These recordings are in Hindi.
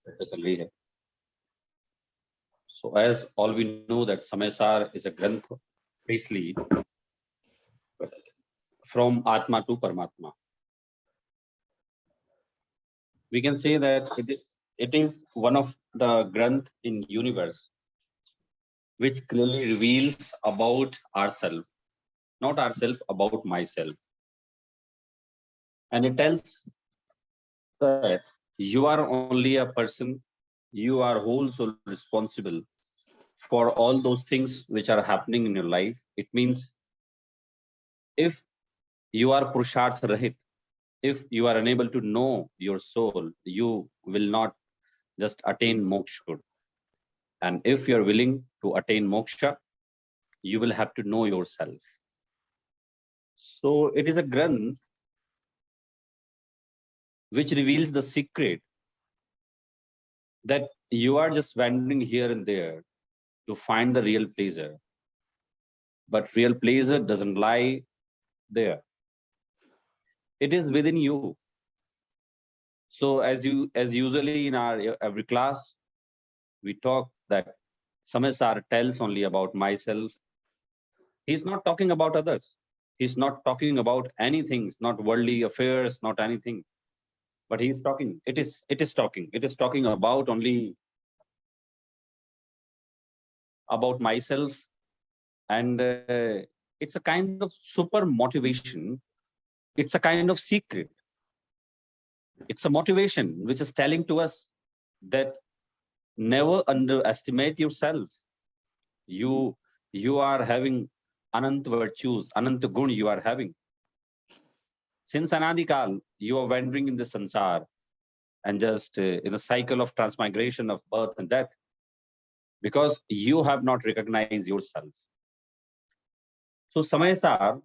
चर्चा चल रही है। So as all we know that Samaysar is a Granth basically from Atma to Paramatma. We can say that it is one of the Granth in universe which clearly reveals about ourselves, not ourselves, about myself. And it tells that you are only a person, you are whole soul responsible for all those things which are happening in your life. It means if you are Purusharth Rahit, if you are unable to know your soul, you will not just attain moksha. And if you are willing to attain moksha, you will have to know yourself. So it is a Granth which reveals the secret that you are just wandering here and there to find the real pleasure. But real pleasure doesn't lie there. It is within you. So as usually in our every class, we talk that Samaysar tells only about myself. He's not talking about others. He's not talking about anything, not worldly affairs, not anything. But he's talking. It is talking about only about myself, and it's a kind of super motivation. It's a kind of secret. It's a motivation which is telling to us that never underestimate yourself. You are having anant virtues, anant gun you are having. Since Anadikal, you are wandering in the sansar and just in the cycle of transmigration of birth and death because you have not recognized yourself. So Samaysar,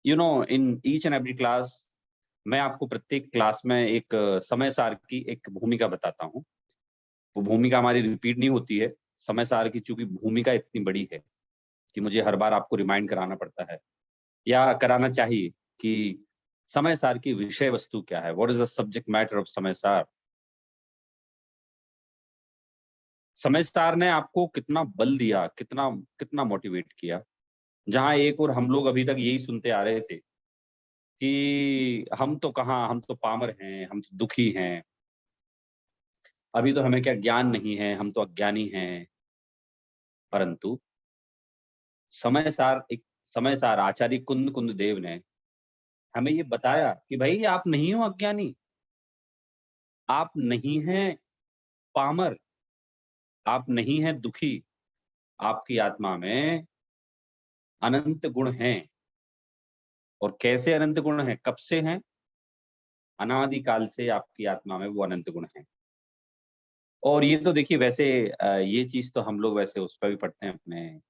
in each and every class, मैं आपको प्रत्येक क्लास में एक समयसार की एक भूमिका बताता हूँ। वो भूमिका हमारी रिपीट नहीं होती है। समयसार की चूंकि भूमिका इतनी बड़ी है कि मुझे हर बार आपको रिमाइंड कराना पड़ता है या कराना चाहिए कि समयसार की विषय वस्तु क्या है, what is the subject matter of Samaysar. Samaysar ने आपको कितना बल दिया, कितना कितना मोटिवेट किया, जहां एक और हम लोग अभी तक यही सुनते आ रहे थे कि हम तो कहाँ, हम तो पामर हैं, हम तो दुखी हैं, अभी तो हमें क्या ज्ञान नहीं है, हम तो अज्ञानी हैं। परंतु समयसार आचार्य कुंद कुंद देव ने हमें ये बताया कि भाई आप नहीं हो अज्ञानी, आप नहीं हैं पामर, आप नहीं हैं दुखी, आपकी आत्मा में अनंत गुण हैं। और कैसे अनंत गुण हैं, कब से हैं? अनादिकाल से आपकी आत्मा में वो अनंत गुण हैं। और ये तो देखिए वैसे ये चीज तो हम लोग वैसे उस पर भी पढ़ते हैं, अपने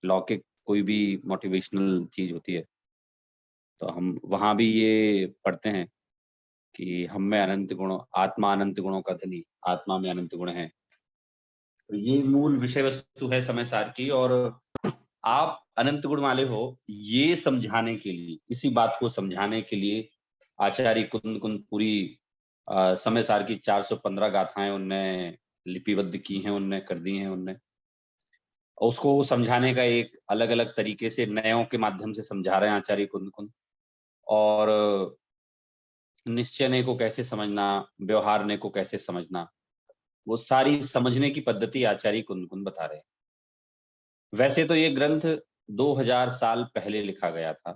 लौकिक कोई भी मोटिवेशनल चीज होती है तो हम वहां भी ये पढ़ते हैं कि हम में अनंत गुण, आत्मा अनंत गुणों का धनी, आत्मा में अनंत गुण है। तो ये मूल विषय वस्तु है समयसार की। और आप अनंत गुण वाले हो ये समझाने के लिए, इसी बात को समझाने के लिए आचार्य कुंद कुंद पूरी समयसार की 415 गाथाएं उनने लिपिबद्ध की हैं, उनने कर दी हैं उनने। उसको समझाने का एक अलग अलग तरीके से नयों के माध्यम से समझा रहे हैं आचार्य कुंद कुंद। और निश्चयने को कैसे समझना, व्यवहारने को कैसे समझना, वो सारी समझने की पद्धति आचार्य कुंद कुंद बता रहे हैं। वैसे तो ये ग्रंथ 2000 साल पहले लिखा गया था,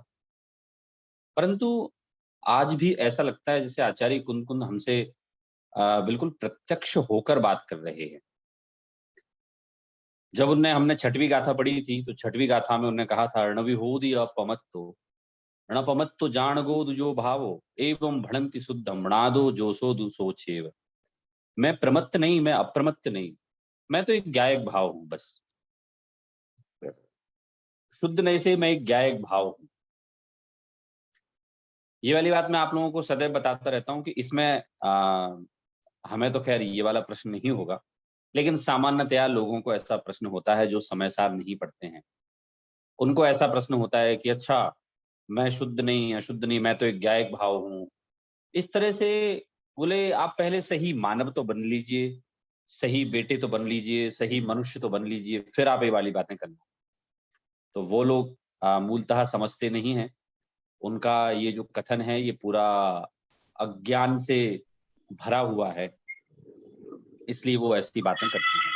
परंतु आज भी ऐसा लगता है जैसे आचार्य कुंद कुंद हमसे बिल्कुल प्रत्यक्ष होकर बात कर रहे हैं। जब हमने छठवीं गाथा पढ़ी थी तो छठवीं गाथा में उन्होंने कहा था रणविहोदी अपमत्तो रणपमत्तो जाणगोद जो भावो एवं भणंति शुद्धम मणादो जोसो दुसोचेव। मैं प्रमत्त नहीं, मैं अप्रमत्त नहीं, मैं तो एक ज्ञायक भाव हूं, बस शुद्ध नहीं से मैं एक ज्ञायक भाव हूं। ये वाली बात मैं आप लोगों को सदैव बताता रहता हूं कि इसमें हमें तो खैर ये वाला प्रश्न नहीं होगा, लेकिन सामान्यतया लोगों को ऐसा प्रश्न होता है जो समयसार नहीं पढ़ते हैं। उनको ऐसा प्रश्न होता है कि अच्छा मैं शुद्ध नहीं, अशुद्ध नहीं, मैं तो एक ज्ञायक भाव हूं। इस तरह से बोले आप पहले सही मानव तो बन लीजिए, सही बेटे तो बन लीजिए, सही मनुष्य तो बन लीजिए, फिर आप ये वाली बातें करना। तो वो लोग मूलतः समझते नहीं हैं। उनका ये जो कथन है ये पूरा अज्ञान से भरा हुआ है, इसलिए वो ऐसी बातें करते हैं।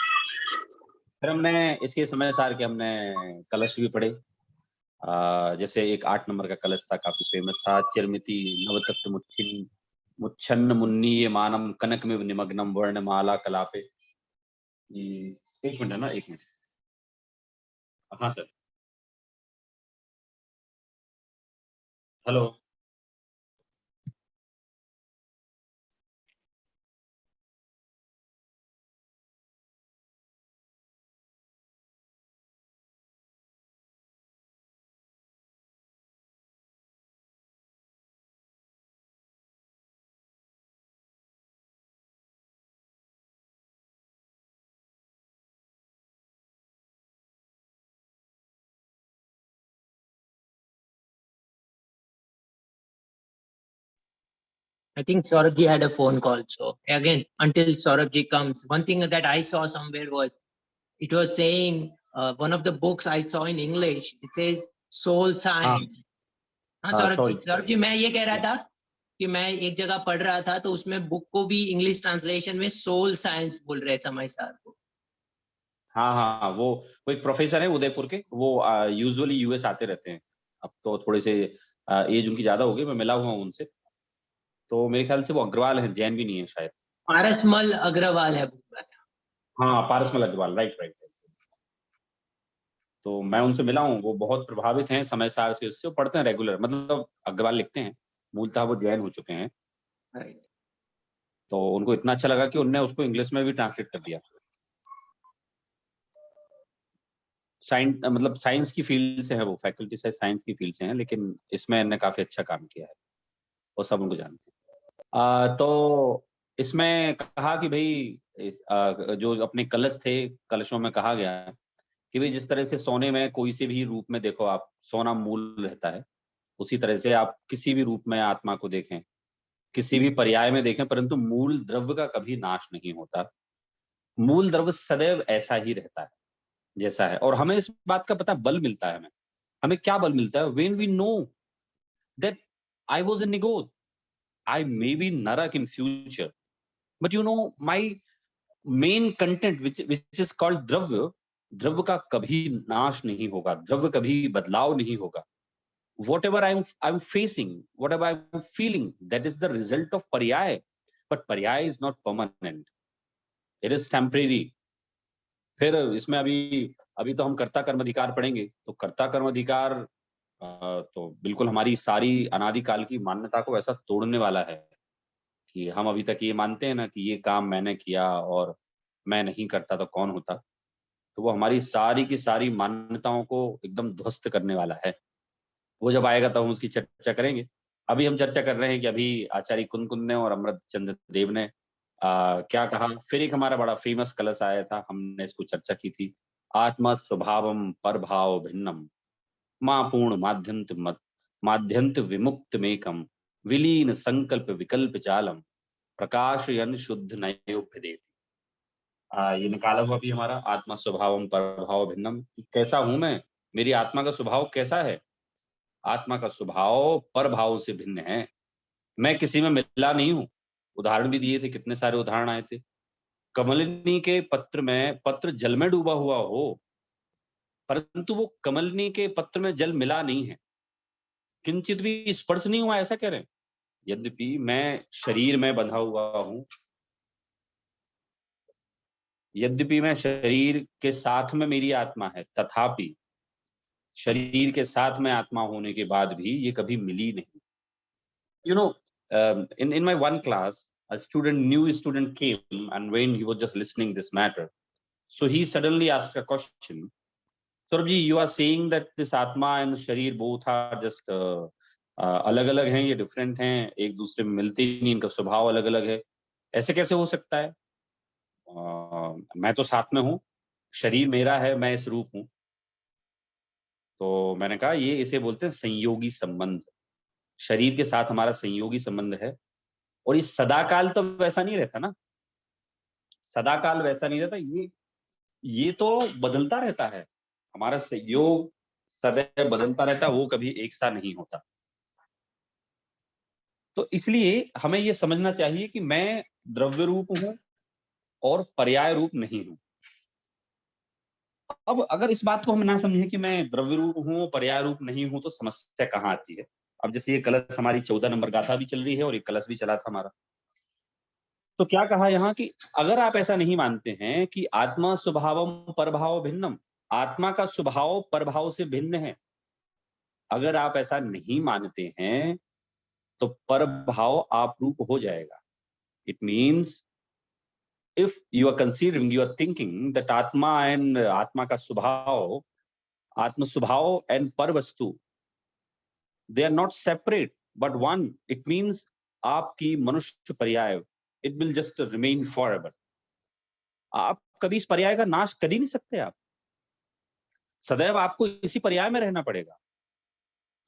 फिर हमने इसके समय सार के हमने कलश भी पढ़े। जैसे एक 8 नंबर का कलश था, काफ़ी फ़ेमस था। चिरमिति नवतप्त मुच्छन्न मुन्नीयमानं कनकमिव निमग्नं वर्णमाला कलापे। ये 1 मिनट है ना, 1 मिनट। हाँ sir. Hello. I think Saurabh ji had a phone call. So again, until Saurabh ji comes, one thing that I saw somewhere was, it was saying, one of the books I saw in English, it says soul science. हाँ सॉरी। सौरभ जी मैं ये कह रहा था कि मैं एक जगह पढ़ रहा था तो उसमें बुक को भी इंग्लिश ट्रांसलेशन में सोल साइंस बोल रहे समय सार को। हाँ, वो एक प्रोफ़ेसर हैं उदयपुर के, वो यूजुअली यूएस आते रहते हैं। अब तो थोड़े से एज उनकी ज़्यादा हो गई, मैं मिला हुआ हूँ उनसे। तो मेरे ख़्याल से वो अग्रवाल हैं, जैन भी नहीं है शायद। पारसमल अग्रवाल है बुक का। हाँ, पारसमल अग्रवाल, राइट। तो मैं उनसे मिला हूँ, वो बहुत प्रभावित हैं समय सार से, उससे वो पढ़ते हैं रेगुलर, मतलब अग्रवाल लिखते हैं, मूलतः वो जैन हो चुके हैं। राइट। तो उनको इतना अच्छा लगा कि उन्होंने उसको इंग्लिश में भी ट्रांसलेट कर दिया। मतलब साइंस की फ़ील्ड से है वो, फैकल्टी से साइंस की फ़ील्ड से हैं, लेकिन इसमें इन्होंने काफ़ी अच्छा काम किया है, वो सब उनको जानते हैं। तो इसमें कहा कि भई जो अपने कलश थे, कलशों में कहा गया है कि भई जिस तरह से सोने में कोई से भी रूप में देखो आप, सोना मूल रहता है, उसी तरह से आप किसी भी रूप में आत्मा को देखें, किसी भी पर्याय में देखें, परंतु मूल द्रव्य का कभी नाश नहीं होता। मूल द्रव्य सदैव ऐसा ही रहता है, जैसा है, और हमें इस बात का पता बल मिलता है हमें। हमें क्या बल मिलता है? When we know that I was a निगोद, I may be Narak in future, but you know my main content which is called द्रव्य, द्रव्य का कभी नाश नहीं होगा, द्रव्य कभी बदलाव नहीं होगा। Whatever I'm facing, whatever I'm feeling, that is the result of पर्याय, but पर्याय is not permanent, it is temporary। फिर इसमें अभी अभी तो हम कर्ता कर्म अधिकार पढ़ेंगे, तो कर्ता कर्म अधिकार तो बिल्कुल हमारी सारी अनादिकाल की मान्यता को ऐसा तोड़ने वाला है कि हम अभी तक ये मानते हैं ना कि ये काम मैंने किया और मैं नहीं करता तो कौन होता? तो वो हमारी सारी की सारी मान्यताओं को एकदम ध्वस्त करने वाला है। वो जब आएगा तब हम उसकी चर्चा करेंगे। अभी हम चर्चा कर रहे हैं कि अभी आचार्य कुन-कुन ने और अमृत चंद्र देव ने क्या कहा? फिर एक हमारा बड़ा फ़ेमस कलश आया था, हमने इसको चर्चा की थी। आत्मा स्वभावं परभाव भिन्नम, माँ पूर्ण माध्यन्त विमुक्तमेकं, विलीन संकल्प विकल्प जालम, प्रकाशयन शुद्ध नयोपदेति। ये निकाला हुआ भी हमारा आत्मा स्वभावम परभाव भिन्नम, कि कैसा हूँ मैं? मेरी आत्मा का स्वभाव कैसा है? आत्मा का स्वभाव परभाव से भिन्न है। मैं किसी में मिला नहीं हूँ। उदाहरण भी दिए थे, कितने सारे उदाहरण आए थे। कमलिनी के पत्र में, पत्र जल में डूबा हुआ हो, परंतु वो कमलिनी के पत्र में जल मिला नहीं है। किंचित भी स्पर्श नहीं हुआ, ऐसा कह रहे हैं। यद्यपि मैं शरीर में बंधा हुआ हूँ, यद्यपि मैं शरीर के साथ में मेरी आत्मा है, तथापि शरीर के साथ में आत्मा होने के बाद भी ये कभी मिली नहीं। You know, in my one class, a new student came, and when he was just listening this matter, so he suddenly asked a question. Saurabh you are saying that this Atma and Sharir both are just अलग-अलग हैं, ये डिफरेंट हैं, एक दूसरे में मिलते ही नहीं, इनका स्वभाव अलग-अलग है। ऐसे कैसे हो सकता है? मैं तो साथ में हूँ, शरीर मेरा है, मैं इस रूप हूँ। तो मैंने कहा ये इसे बोलते हैं संयोगी संबंध। शरीर के साथ हमारा संयोगी संबंध है और ये सदाकाल तो वैसा नहीं रहता ना, सदाकाल वैसा नहीं रहता, ये तो बदलता रहता है। हमारा संयोग सदैव बदलता रहता है, वो कभी एक सा नहीं होता। तो इसलिए हमें ये समझना चाहिए कि मैं द्रव्य रूप हूं और पर्याय रूप नहीं हूं। अब अगर इस बात को हम ना समझें कि मैं द्रव्य रूप हूं, पर्याय रूप नहीं हूं, तो समस्या कहाँ आती है? अब जैसे ये कलश, हमारी 14 नंबर गाथा भी चल रही है और ये कलश भी चला था हमारा। तो क्या कहा यहाँ कि अगर आप ऐसा नहीं मानते हैं कि आत्मा स्वभावम परभाव भिन्नम, आत्मा का स्वभाव परभाव से भिन्न है, अगर आप ऐसा नहीं मानते हैं तो परभाव आपरूप हो जाएगा। It means if you are considering, you are thinking that atma and atma ka subhav, atma subhav and parvastu, they are not separate but one, it means आपकी मनुष्य पर्याय, it will just remain forever. आप कभी इस पर्याय का नाश कर ही नहीं सकते, आप सदैव आपको इसी पर्याय में रहना पड़ेगा।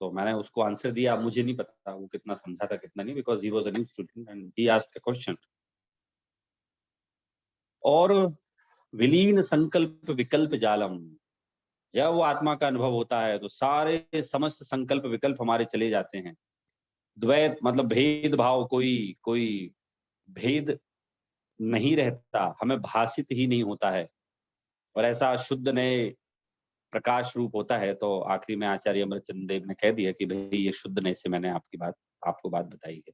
तो मैंने उसको आंसर दिया, मुझे नहीं पता वो कितना समझा था कितना नहीं, because he was a new student and he asked a question. और विलीन संकल्प विकल्प जालम, जब वो आत्मा का अनुभव होता है तो सारे समस्त संकल्प विकल्प हमारे चले जाते हैं। द्वैत मतलब भेदभाव, कोई कोई भेद नहीं रहता, हमें भासित ही नहीं होता है, और ऐसा शुद्ध नए प्रकाश रूप होता है। तो आखिरी में आचार्य अमरचंद देव ने कह दिया कि भाई ये शुद्ध नए से मैंने आपको बात बताई है,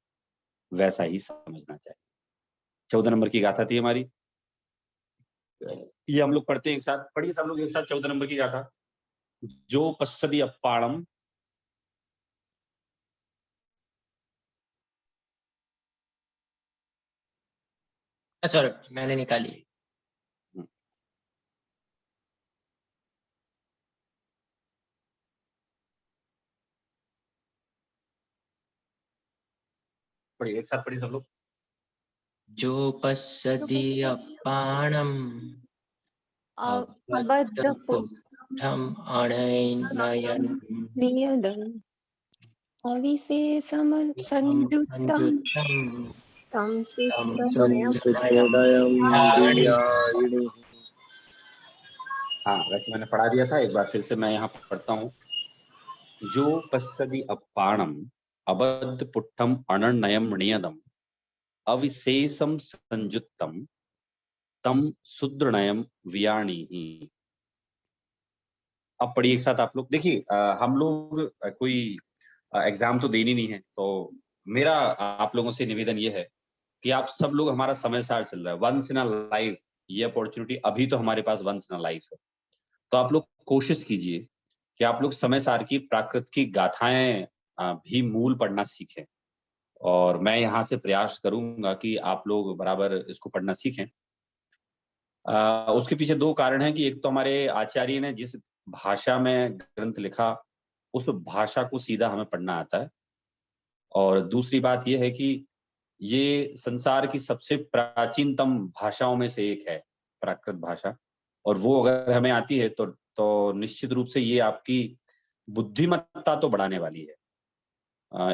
वैसा ही समझना चाहिए। 14 नंबर की गाथा थी हमारी, ये हम लोग पढ़ते हैं एक साथ, पढ़िए सब लोग एक साथ 14 नंबर की गाथा। जो पश्यति अप्पाणम, सर मैंने निकाली। पढ़िए एक साथ, पढ़िए सब लोग। जो पश्यति अपाणम अबद्धपुत्रम अनयन नियदम् अविशेषम संयुक्तं संयुक्तम तं तम सुत्रमयम् सुत्रयम् वियायिणी। हाँ, वैसे मैंने पढ़ा दिया था, एक बार फिर से मैं यहाँ पढ़ता हूँ। जो पश्यति अपाणम अबद्ध पुट्ठम अनर्णयम नियदम अविशेषम संयुक्तम तम सुदृढ़यम वियाणी। अब पढ़िए एक साथ आप लोग। देखिए हम लोग कोई एग्जाम तो देनी नहीं है, तो मेरा आप लोगों से निवेदन ये है कि आप सब लोग, हमारा समय सार चल रहा है, वंस इन अ लाइफ, ये अपॉर्चुनिटी अभी तो हमारे पास वंस इन अ लाइफ है। तो आप लोग कोशिश कीजिए कि आप लोग समय सार की प्राकृत की गाथाएं भी मूल पढ़ना सीखें, और मैं यहाँ से प्रयास करूंगा कि आप लोग बराबर इसको पढ़ना सीखें। उसके पीछे दो कारण हैं कि एक तो हमारे आचार्य ने जिस भाषा में ग्रंथ लिखा, उस भाषा को सीधा हमें पढ़ना आता है, और दूसरी बात यह है कि ये संसार की सबसे प्राचीनतम भाषाओं में से एक है, प्राकृत भाषा, और वो अगर हमें आती है तो निश्चित रूप से ये आपकी बुद्धिमत्ता तो बढ़ाने वाली है।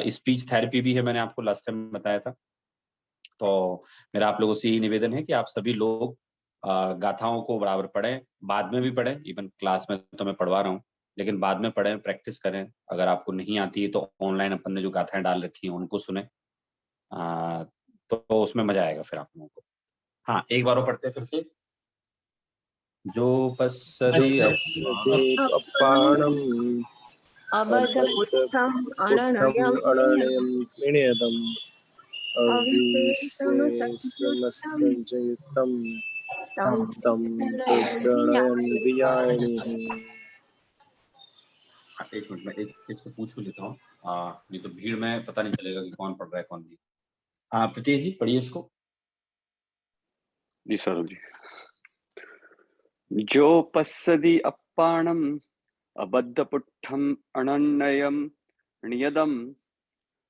स्पीच थेरेपी भी है, मैंने आपको लास्ट टाइम बताया था। तो मेरा आप लोगों से यही निवेदन है कि आप सभी लोग गाथाओं को बराबर पढ़ें, बाद में भी पढ़ें, इवन क्लास में तो मैं पढ़वा रहा हूँ, लेकिन बाद में पढ़ें, प्रैक्टिस करें। अगर आपको नहीं आती है तो ऑनलाइन अपन ने जो गाथाएं डाल रखी हैं उनको सुने, तो उसमें मजा आएगा फिर आप लोगों को। हाँ, एक बार वो पढ़ते हैं फिर से। जो पश्यति अपाणम अबद्धपुत्रम् पुट्ठम अनयनम नियतम अविशेषमसंयुक्तं अविशेषमसंयुक्तं तं तं सुदृढ़यं वियायिनी। एक मिनट में एक से पूछ लेता हूँ, नहीं तो भीड़ में पता नहीं चलेगा कि कौन पढ़ रहा है कौन नहीं। प्रतीक जी पढ़िए इसको। जी सर जी। जो पश्यति अप्पाणम अबद्धपुट्ठम अनन्यम नियदम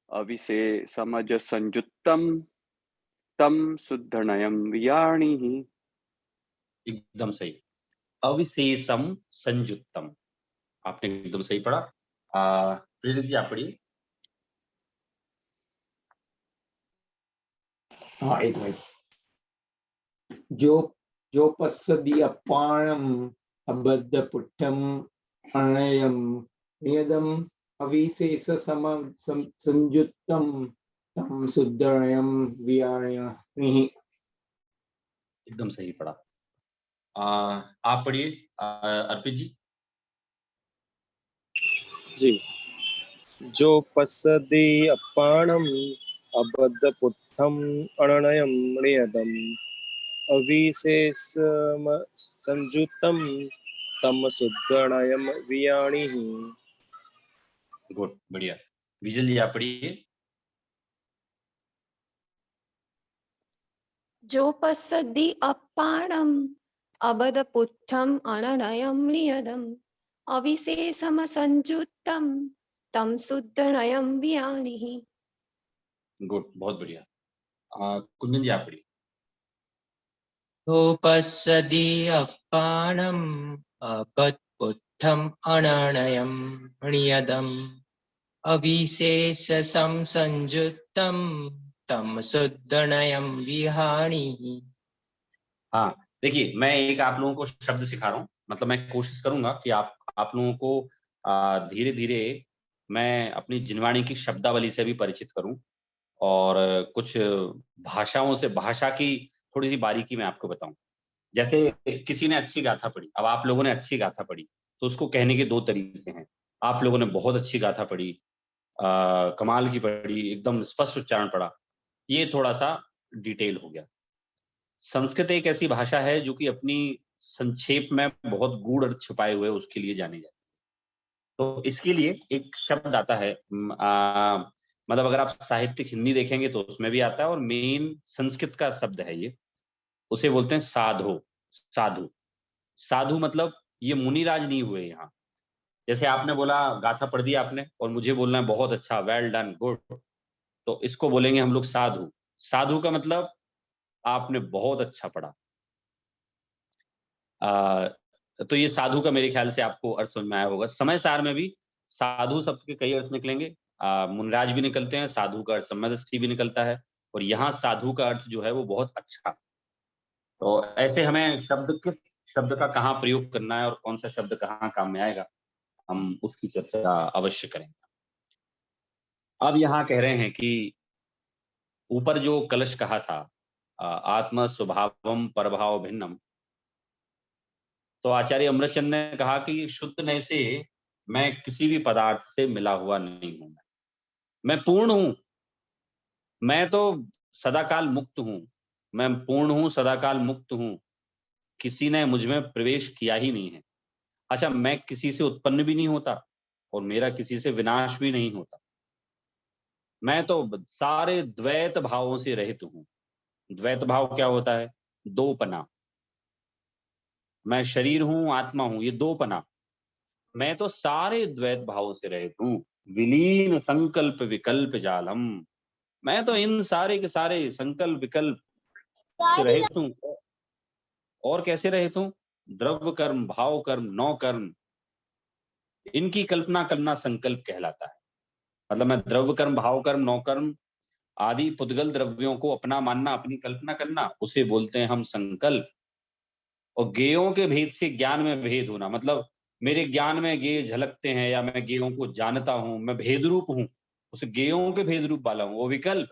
अविशेषमज संयुक्तम तम शुद्धनयम वियाणी। एकदम सही, अविशेषम संयुक्तम, आपने एकदम सही पढ़ा। प्रेरित जी आप पढ़िए। हाँ एक मिनट। जो पश्यति अपाणम अबद्ध पुट्ठम अनयम नियदम अविशेष संयुक्तम तम शुद्धयम वियाणि। एकदम सही पढ़ा। आप पढ़िए अर्पित जी। जी। जो पश्यति अपाणम अबद्धपुट्ठम अननयम नियतम अविशेषम संयुक्तम तम शुद्धनयम वियाणिः। गुड, बढ़िया। विजल जी आप पढ़िए। जो पश्यति अपाणम् अबधपुच्छम् अननयं नियदम् अविशेषम संयुक्तं तं शुद्धनयं वियाणिः। गुड, बहुत बढ़िया। कुंदन जी आप पढ़िए। पश्यति अपाणम् अबद्धपुट्ठम् अननयम् नियदम् अविशेषं संयुक्तं तम शुद्धनयं विहाणिः। हाँ, देखिए मैं एक आप लोगों को शब्द सिखा रहा हूँ, मतलब मैं कोशिश करूंगा कि आप लोगों को धीरे-धीरे मैं अपनी जिनवाणी की शब्दावली से भी परिचित करूं और कुछ भाषाओं से भाषा की थोड़ी-सी बारीकी मैं आपको बताऊं। जैसे किसी ने अच्छी गाथा पढ़ी, अब आप लोगों ने अच्छी गाथा पढ़ी, तो उसको कहने के 2 तरीके हैं। आप लोगों ने बहुत अच्छी गाथा पढ़ी, कमाल की पढ़ी, एकदम स्पष्ट उच्चारण पढ़ा, ये थोड़ा-सा डिटेल हो गया। संस्कृत एक ऐसी भाषा है जो कि अपनी संक्षेप में बहुत गूढ़ अर्थ छुपाए हुए उसके लिए जानी जाती है। तो इसके लिए एक शब्द आता है, मतलब अगर आप साहित्यिक हिंदी देखेंगे तो उसमें भी आता है और मेन संस्कृत का शब्द है ये। उसे बोलते हैं साधो, साधु। साधु मतलब ये मुनिराज नहीं हुए यहाँ। जैसे आपने बोला गाथा पढ़ दी आपने और मुझे बोलना है बहुत अच्छा, वेल डन, गुड, तो इसको बोलेंगे हम लोग साधु। साधु का मतलब आपने बहुत अच्छा पढ़ा। तो ये साधु का मेरे ख्याल से आपको अर्थ समझ में आया होगा। समय सार में भी साधु शब्द के कई अर्थ निकलेंगे। मुनराज भी निकलते हैं, साधु का अर्थ सम्यदृष्टि भी निकलता है और यहाँ साधु का अर्थ जो है वो बहुत अच्छा। तो ऐसे हमें किस शब्द का कहाँ प्रयोग करना है और कौन सा शब्द कहाँ काम में आएगा, हम उसकी चर्चा अवश्य करेंगे। अब यहाँ कह रहे हैं कि ऊपर जो कलश कहा था, आत्म स्वभावम परभाव भिन्नम, तो आचार्य अमृतचंद ने कहा कि शुद्ध नय से मैं किसी भी पदार्थ से मिला हुआ नहीं हूं। मैं पूर्ण हूं, मैं तो सदाकाल मुक्त हूं, मैं पूर्ण हूं, सदाकाल मुक्त हूं, किसी ने मुझ में प्रवेश किया ही नहीं है। अच्छा, मैं किसी से उत्पन्न भी नहीं होता और मेरा किसी से विनाश भी नहीं होता। मैं तो सारे द्वैत भावों से रहित हूं। द्वैत भाव क्या होता है? दोपना। मैं शरीर हूं, आत्मा हूं, ये दोपना। मैं तो सारे द्वैत भावों से रहित हूं। विलीन संकल्प विकल्प जालम, मैं तो इन सारे के सारे संकल्प विकल्प से रहित हूं। और कैसे रहित हूं? द्रव्य कर्म, भाव कर्म, नौ कर्म, इनकी कल्पना करना संकल्प कहलाता है। मतलब मैं द्रव्य कर्म, भाव कर्म, नौ कर्म आदि पुद्गल द्रव्यों को अपना मानना, अपनी कल्पना करना, उसे बोलते हैं हम संकल्प। और गेयों के भेद से ज्ञान में भेद होना, मतलब मेरे ज्ञान में गेय झलकते हैं या मैं गेयों को जानता हूं, मैं भेद रूप हूं, उस गेयों के भेद रूप वाला हूं, वो विकल्प।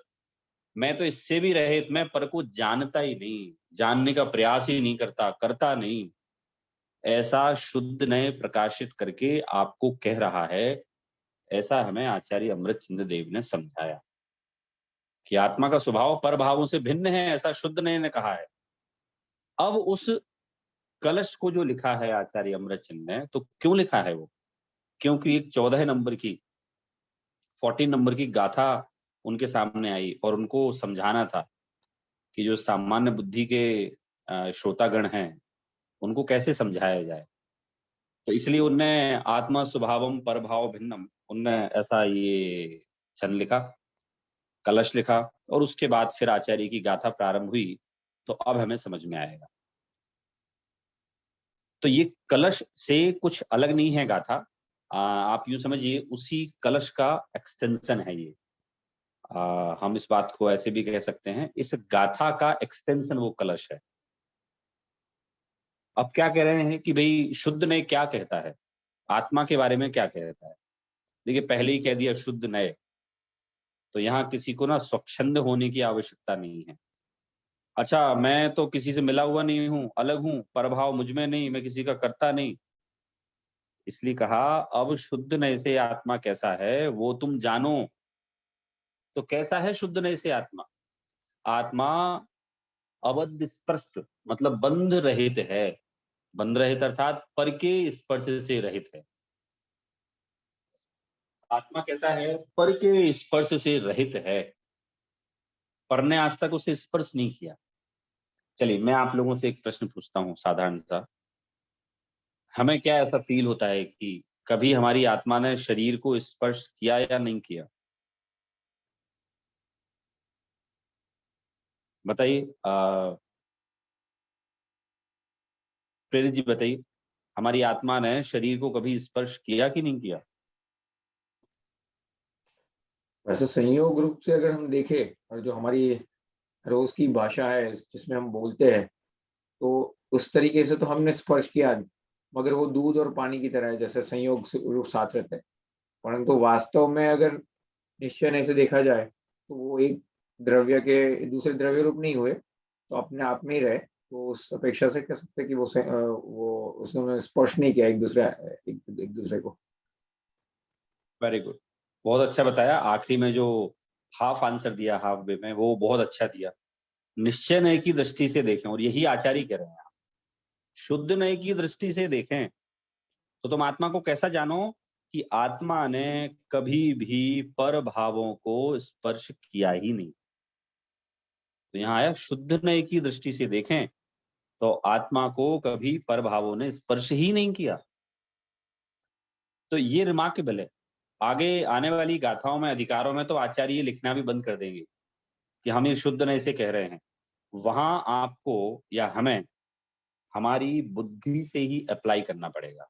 मैं तो इससे भी रहित, मैं पर को जानता ही नहीं, जानने का प्रयास ही नहीं करता, करता नहीं। ऐसा शुद्ध नए प्रकाशित करके आपको कह रहा है। ऐसा हमें आचार्य अमृतचंद्र देव ने समझाया कि आत्मा का स्वभाव पर भावों से भिन्न है, ऐसा शुद्ध नए ने कहा है। अब उस कलश को जो लिखा है आचार्य अमृतचंद ने, तो क्यों लिखा है वो? क्योंकि एक 14 नंबर की 14 नंबर की गाथा उनके सामने आई और उनको समझाना था कि जो सामान्य बुद्धि के श्रोतागण हैं, उनको कैसे समझाया जाए। तो इसलिए उनने आत्मा स्वभावम परभाव भिन्नम, उनने ऐसा ये छंद लिखा, कलश लिखा और उसके बाद फिर आचार्य की गाथा प्रारंभ हुई। तो अब हमें समझ में आएगा। तो ये कलश से कुछ अलग नहीं है गाथा। आप यूं समझिए उसी कलश का एक्सटेंशन है ये। हम इस बात को ऐसे भी कह सकते हैं, इस गाथा का एक्सटेंशन वो कलश है। अब क्या कह रहे हैं कि भाई शुद्ध नय क्या कहता है, आत्मा के बारे में क्या कहता है। देखिए पहले ही कह दिया शुद्ध नय, तो यहाँ किसी को ना स्वच्छंद होने की आवश्यकता नहीं है। अच्छा, मैं तो किसी से मिला हुआ नहीं हूँ, अलग हूँ, प्रभाव मुझ में नहीं, मैं किसी का करता नहीं, इसलिए कहा अब शुद्ध नय से आत्मा कैसा है वो तुम जानो। तो कैसा है शुद्ध नय से आत्मा? आत्मा अबद्ध स्पर्श मतलब बंध रहित है। बंध रहित अर्थात पर के स्पर्श से रहित है। आत्मा कैसा है? पर के स्पर्श से रहित है। पर ने आज तक उसे स्पर्श नहीं किया। चलिए मैं आप लोगों से एक प्रश्न पूछता हूँ साधारण सा। हमें क्या ऐसा फील होता है कि कभी हमारी आत्मा ने शरीर को स्पर्श किया या नहीं किया? बताइए। प्रेरित जी बताइए, हमारी आत्मा ने शरीर को कभी स्पर्श किया कि नहीं किया? वैसे संयोग रूप से अगर हम देखें और जो हमारी रोज की भाषा है जिसमें हम बोलते हैं, तो उस तरीके से तो हमने स्पर्श किया, मगर वो दूध और पानी की तरह है, जैसे संयोग रूप साथ रहते हैं। परंतु वास्तव में अगर निश्चय से देखा जाए तो वो एक द्रव्य के दूसरे द्रव्य रूप नहीं हुए, तो अपने आप में ही रहे। तो उस अपेक्षा से कह सकते हैं कि वो उसने स्पर्श नहीं किया एक दूसरे को। वेरी गुड, बहुत अच्छा बताया। आखिरी में जो हाफ आंसर दिया हाफ वे में, वो बहुत अच्छा दिया। निश्चय नय की दृष्टि से देखें, और यही आचार्य कह रहे हैं, शुद्ध नय की दृष्टि से देखें तो तुम आत्मा को कैसा जानो कि आत्मा ने कभी भी पर भावों को स्पर्श किया ही नहीं। तो यहाँ आया शुद्ध नय की दृष्टि से देखें तो आत्मा को कभी पर भावों ने स्पर्श ही नहीं किया। तो ये रिमार्केबल है। आगे आने वाली गाथाओं में, अधिकारों में तो आचार्य ये लिखना भी बंद कर देंगे कि हम ये शुद्ध नय से कह रहे हैं। वहां आपको या हमें हमारी बुद्धि से ही अप्लाई करना पड़ेगा।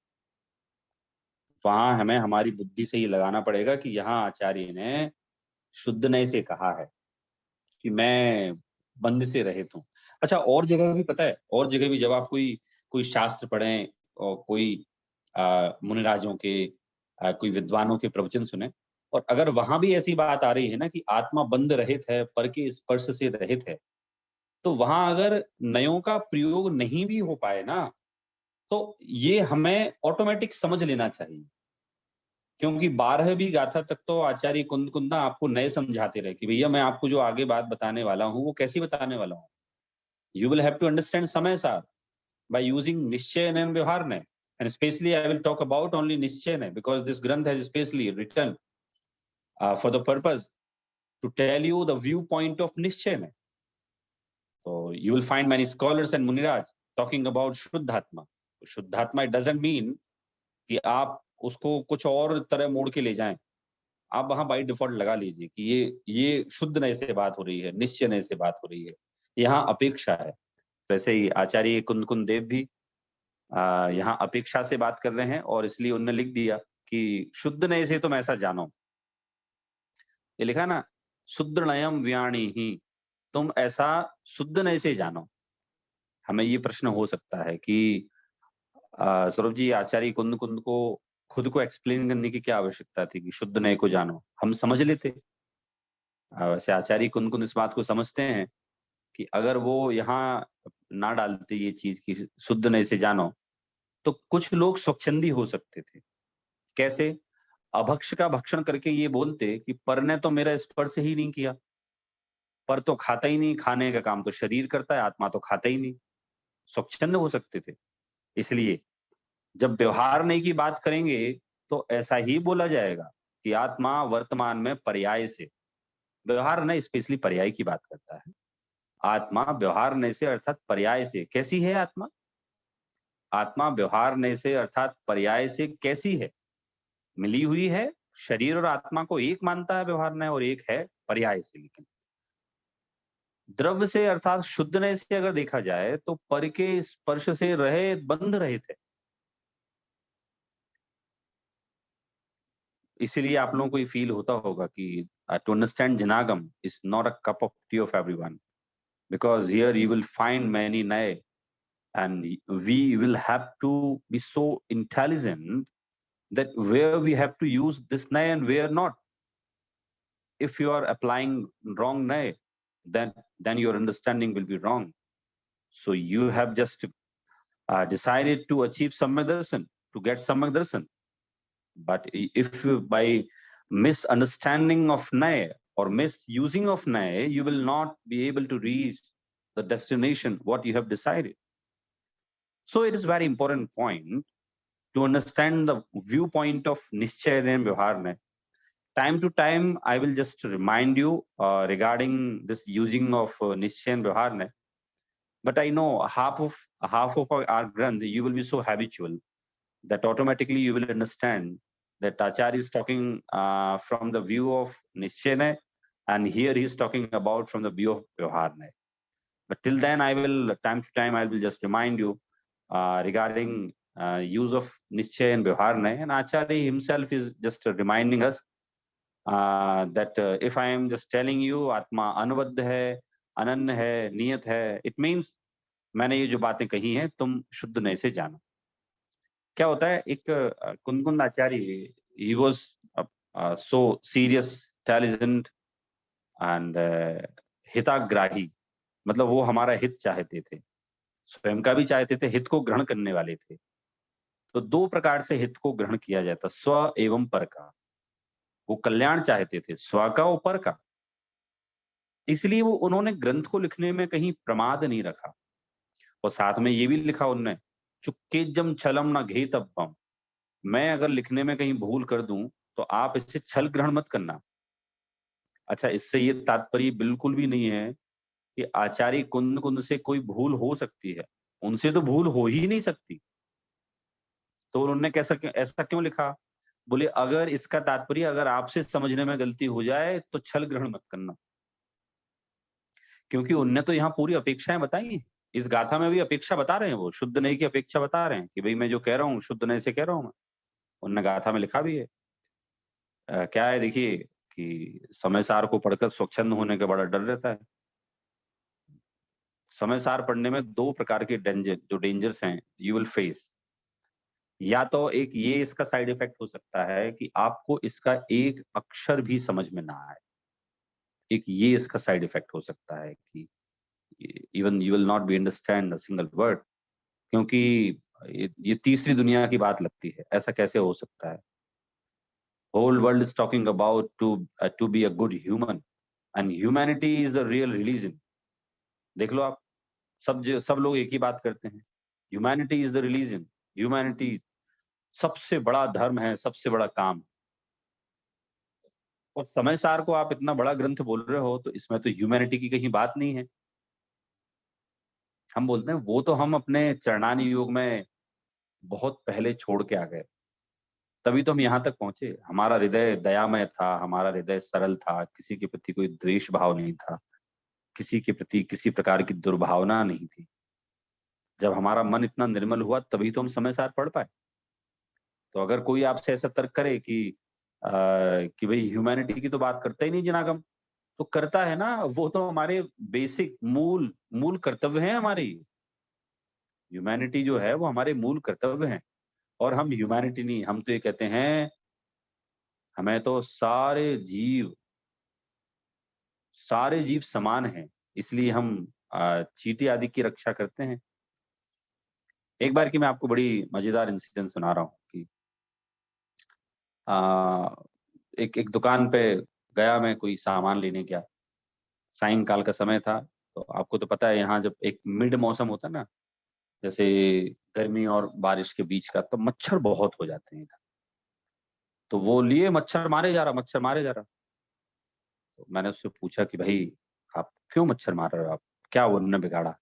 वहां हमें हमारी बुद्धि से ही लगाना पड़ेगा कि यहाँ आचार्य ने शुद्ध नय से कहा है कि मैं बंध से रहित हूँ। अच्छा, और जगह भी पता है, और जगह भी जब आप कोई कोई शास्त्र पढ़ें और कोई मुनिराजों के कोई विद्वानों के प्रवचन सुने, और अगर वहां भी ऐसी बात आ रही है ना कि आत्मा बंध रहित है, पर के स्पर्श से रहित है, तो वहां अगर नयों का प्रयोग नहीं भी हो पाए ना, तो ये हमें ऑटोमेटिक समझ लेना चाहिए। क्योंकि 12वीं गाथा तक तो आचार्य कुंद कुंदा आपको नए समझाते रहे कि भैया मैं आपको जो आगे बात बताने वाला हूँ वो कैसी बताने वाला हूँ। You will have to understand समय सार by using निश्चय and व्यवहार नय, and especially I will talk about only निश्चय नय because this granth has especially written for the purpose to tell you the viewpoint of निश्चय नय. So you will find many scholars and Muniraj talking about शुद्धात्मा. शुद्धात्मा it doesn't mean कि आप उसको कुछ और तरह मोड़ के ले जाएं। आप वहां बाई डिफॉल्ट लगा लीजिए कि ये शुद्ध नय से बात हो रही है, निश्चय नय से बात हो रही है, यहाँ अपेक्षा है। वैसे ही आचार्य कुंद कुंद देव भी यहाँ अपेक्षा से बात कर रहे हैं, और इसलिए उन्होंने लिख दिया कि शुद्ध नय से तुम ऐसा जानो। ये लिखा ना, शुद्ध नयम व्याणी ही, तुम ऐसा शुद्ध नय से जानो। हमें ये प्रश्न हो सकता है कि सौरभ जी, आचार्य कुंद कुंद को खुद को एक्सप्लेन करने की क्या आवश्यकता थी कि शुद्ध नय को जानो, हम समझ लेते। वैसे आचार्य कुंद कुंद इस बात को समझते हैं कि अगर वो यहाँ ना डालते ये चीज की शुद्ध नय से जानो, तो कुछ लोग स्वच्छंदी हो सकते थे। कैसे? अभक्ष का भक्षण करके ये बोलते कि पर ने तो मेरा स्पर्श ही नहीं किया, पर तो खाता ही नहीं, खाने का काम तो शरीर करता है, आत्मा तो खाता ही नहीं। स्वच्छंद हो सकते थे। इसलिए जब व्यवहार नहीं की बात करेंगे तो ऐसा ही बोला जाएगा कि आत्मा वर्तमान में पर्याय से, व्यवहार नहीं स्पेशली पर्याय की बात करता है। आत्मा व्यवहार नहीं से अर्थात पर्याय से कैसी है आत्मा? आत्मा व्यवहार नहीं से अर्थात पर्याय से कैसी है? मिली हुई है। शरीर और आत्मा को एक मानता है व्यवहार नहीं, और एक है पर्याय से। लेकिन द्रव्य से अर्थात शुद्ध नय से अगर देखा जाए तो पर के स्पर्श से रहे बंध रहित है। इसीलिए आप लोगों को ये फील होता होगा कि to understand Jinagam is not a cup of tea of everyone, because here you will find many nae, and we will have to be so intelligent that where we have to use this nae and where not. If you are applying wrong nae, then your understanding will be wrong. So you have just decided to achieve samyak darshan, to get samyak darshan. But if you, by misunderstanding of nae or misusing of nae, you will not be able to reach the destination what you have decided. So it is very important point to understand the viewpoint of Nischay and Vyavharne. Time to time, I will just remind you regarding this using of Nischay and Vyavharne. But I know half of our Granth, you will be so habitual that automatically you will understand that Acharya is talking from the view of Nischay, and here he is talking about from the view of Vyavharne. But till then, I will, time to time, I will just remind you regarding use of Nischay and Vyavharne, and Acharya himself is just reminding us that if I am just telling you Atma anvaddh hai, ananya hai, niyat hai, it means मैंने ये जो बातें कही हैं तुम शुद्ध नय से जानो। क्या होता है, एक कुंदकुंद आचार्य, he was so serious, intelligent and हिताग्राही, मतलब वो हमारा हित चाहते थे, स्वयं का भी चाहते थे, हित को ग्रहण करने वाले थे। तो दो प्रकार से हित को ग्रहण किया जाता, स्व एवं पर का। वो कल्याण चाहते थे, स्व का और पर का। इसलिए वो उन्होंने ग्रंथ को लिखने में कहीं प्रमाद नहीं रखा, और साथ में ये भी लिखा उन्होंने, चुक्केजम छलम न घेतब्बम, मैं अगर लिखने में कहीं भूल कर दूं तो आप इससे छल ग्रहण मत करना। अच्छा, इससे ये तात्पर्य बिल्कुल भी नहीं है कि आचार्य कुंद से कोई भूल हो सकती है, उनसे तो भूल हो ही नहीं सकती। तो उन्होंने कैसा ऐसा क्यों लिखा? बोले अगर इसका तात्पर्य अगर आपसे समझने में गलती हो जाए तो छल ग्रहण मत करना, क्योंकि उनने तो यहाँ पूरी अपेक्षाएं बताई हैं। इस गाथा में भी अपेक्षा बता रहे हैं, वो शुद्ध नय की अपेक्षा बता रहे हैं कि भाई मैं जो कह रहा हूँ शुद्ध नय से कह रहा हूँ मैं। उनने गाथा में लिखा भी है। क्या है देखिए कि समय सार को पढ़कर स्वच्छंद होने का बड़ा डर रहता है। समय सार पढ़ने में दो प्रकार के डेंजर्स हैं यू विल फेस। या तो एक ये इसका साइड इफेक्ट हो सकता है कि आपको इसका एक अक्षर भी समझ में ना आए, एक ये इसका साइड इफेक्ट हो सकता है कि even you will not be understand a single word, क्योंकि ये तीसरी दुनिया की बात लगती है। ऐसा कैसे हो सकता है? Whole world is talking about to be a good human, and humanity is the real religion. देख लो आप, सब लोग एक ही बात करते हैं, humanity is the religion, humanity सबसे बड़ा धर्म है, सबसे बड़ा काम। और समय सार को आप इतना बड़ा ग्रंथ बोल रहे हो तो इसमें तो ह्यूमैनिटी की कहीं बात नहीं है। हम बोलते हैं वो तो हम अपने चरणानी योग में बहुत पहले छोड़ के आ गए, तभी तो हम यहाँ तक पहुंचे। हमारा हृदय दयामय था, हमारा हृदय सरल था, किसी के प्रति कोई द्वेष भाव नहीं था, किसी के प्रति किसी प्रकार की दुर्भावना नहीं थी। जब हमारा मन इतना निर्मल हुआ तभी तो हम समय सार पढ़ पाए। तो अगर कोई आपसे ऐसा तर्क करे कि भाई ह्यूमैनिटी की तो बात करता ही नहीं जिनागम, तो करता है ना, वो तो हमारे बेसिक मूल कर्तव्य हैं हमारे। ह्यूमैनिटी जो है वो हमारे मूल कर्तव्य हैं, और हम ह्यूमैनिटी नहीं, हम तो ये कहते हैं हमें तो सारे जीव समान हैं, इसलिए हम चींटी आदि की रक्षा करते हैं। एक बार की मैं आपको बड़ी मजेदार इंसिडेंट सुना रहा हूँ कि एक दुकान पे गया मैं, कोई सामान लेने गया, सायंकाल का समय था। तो आपको तो पता है यहाँ जब एक मिड मौसम होता है ना, जैसे गर्मी और बारिश के बीच का, तो मच्छर बहुत हो जाते हैं इधर। तो वो लिए मच्छर मारे जा रहा। तो मैंने उससे पूछा कि भाई आप क्यों मच्छर मार रहे हो, आप क्या उन्होंने बिगाड़ा,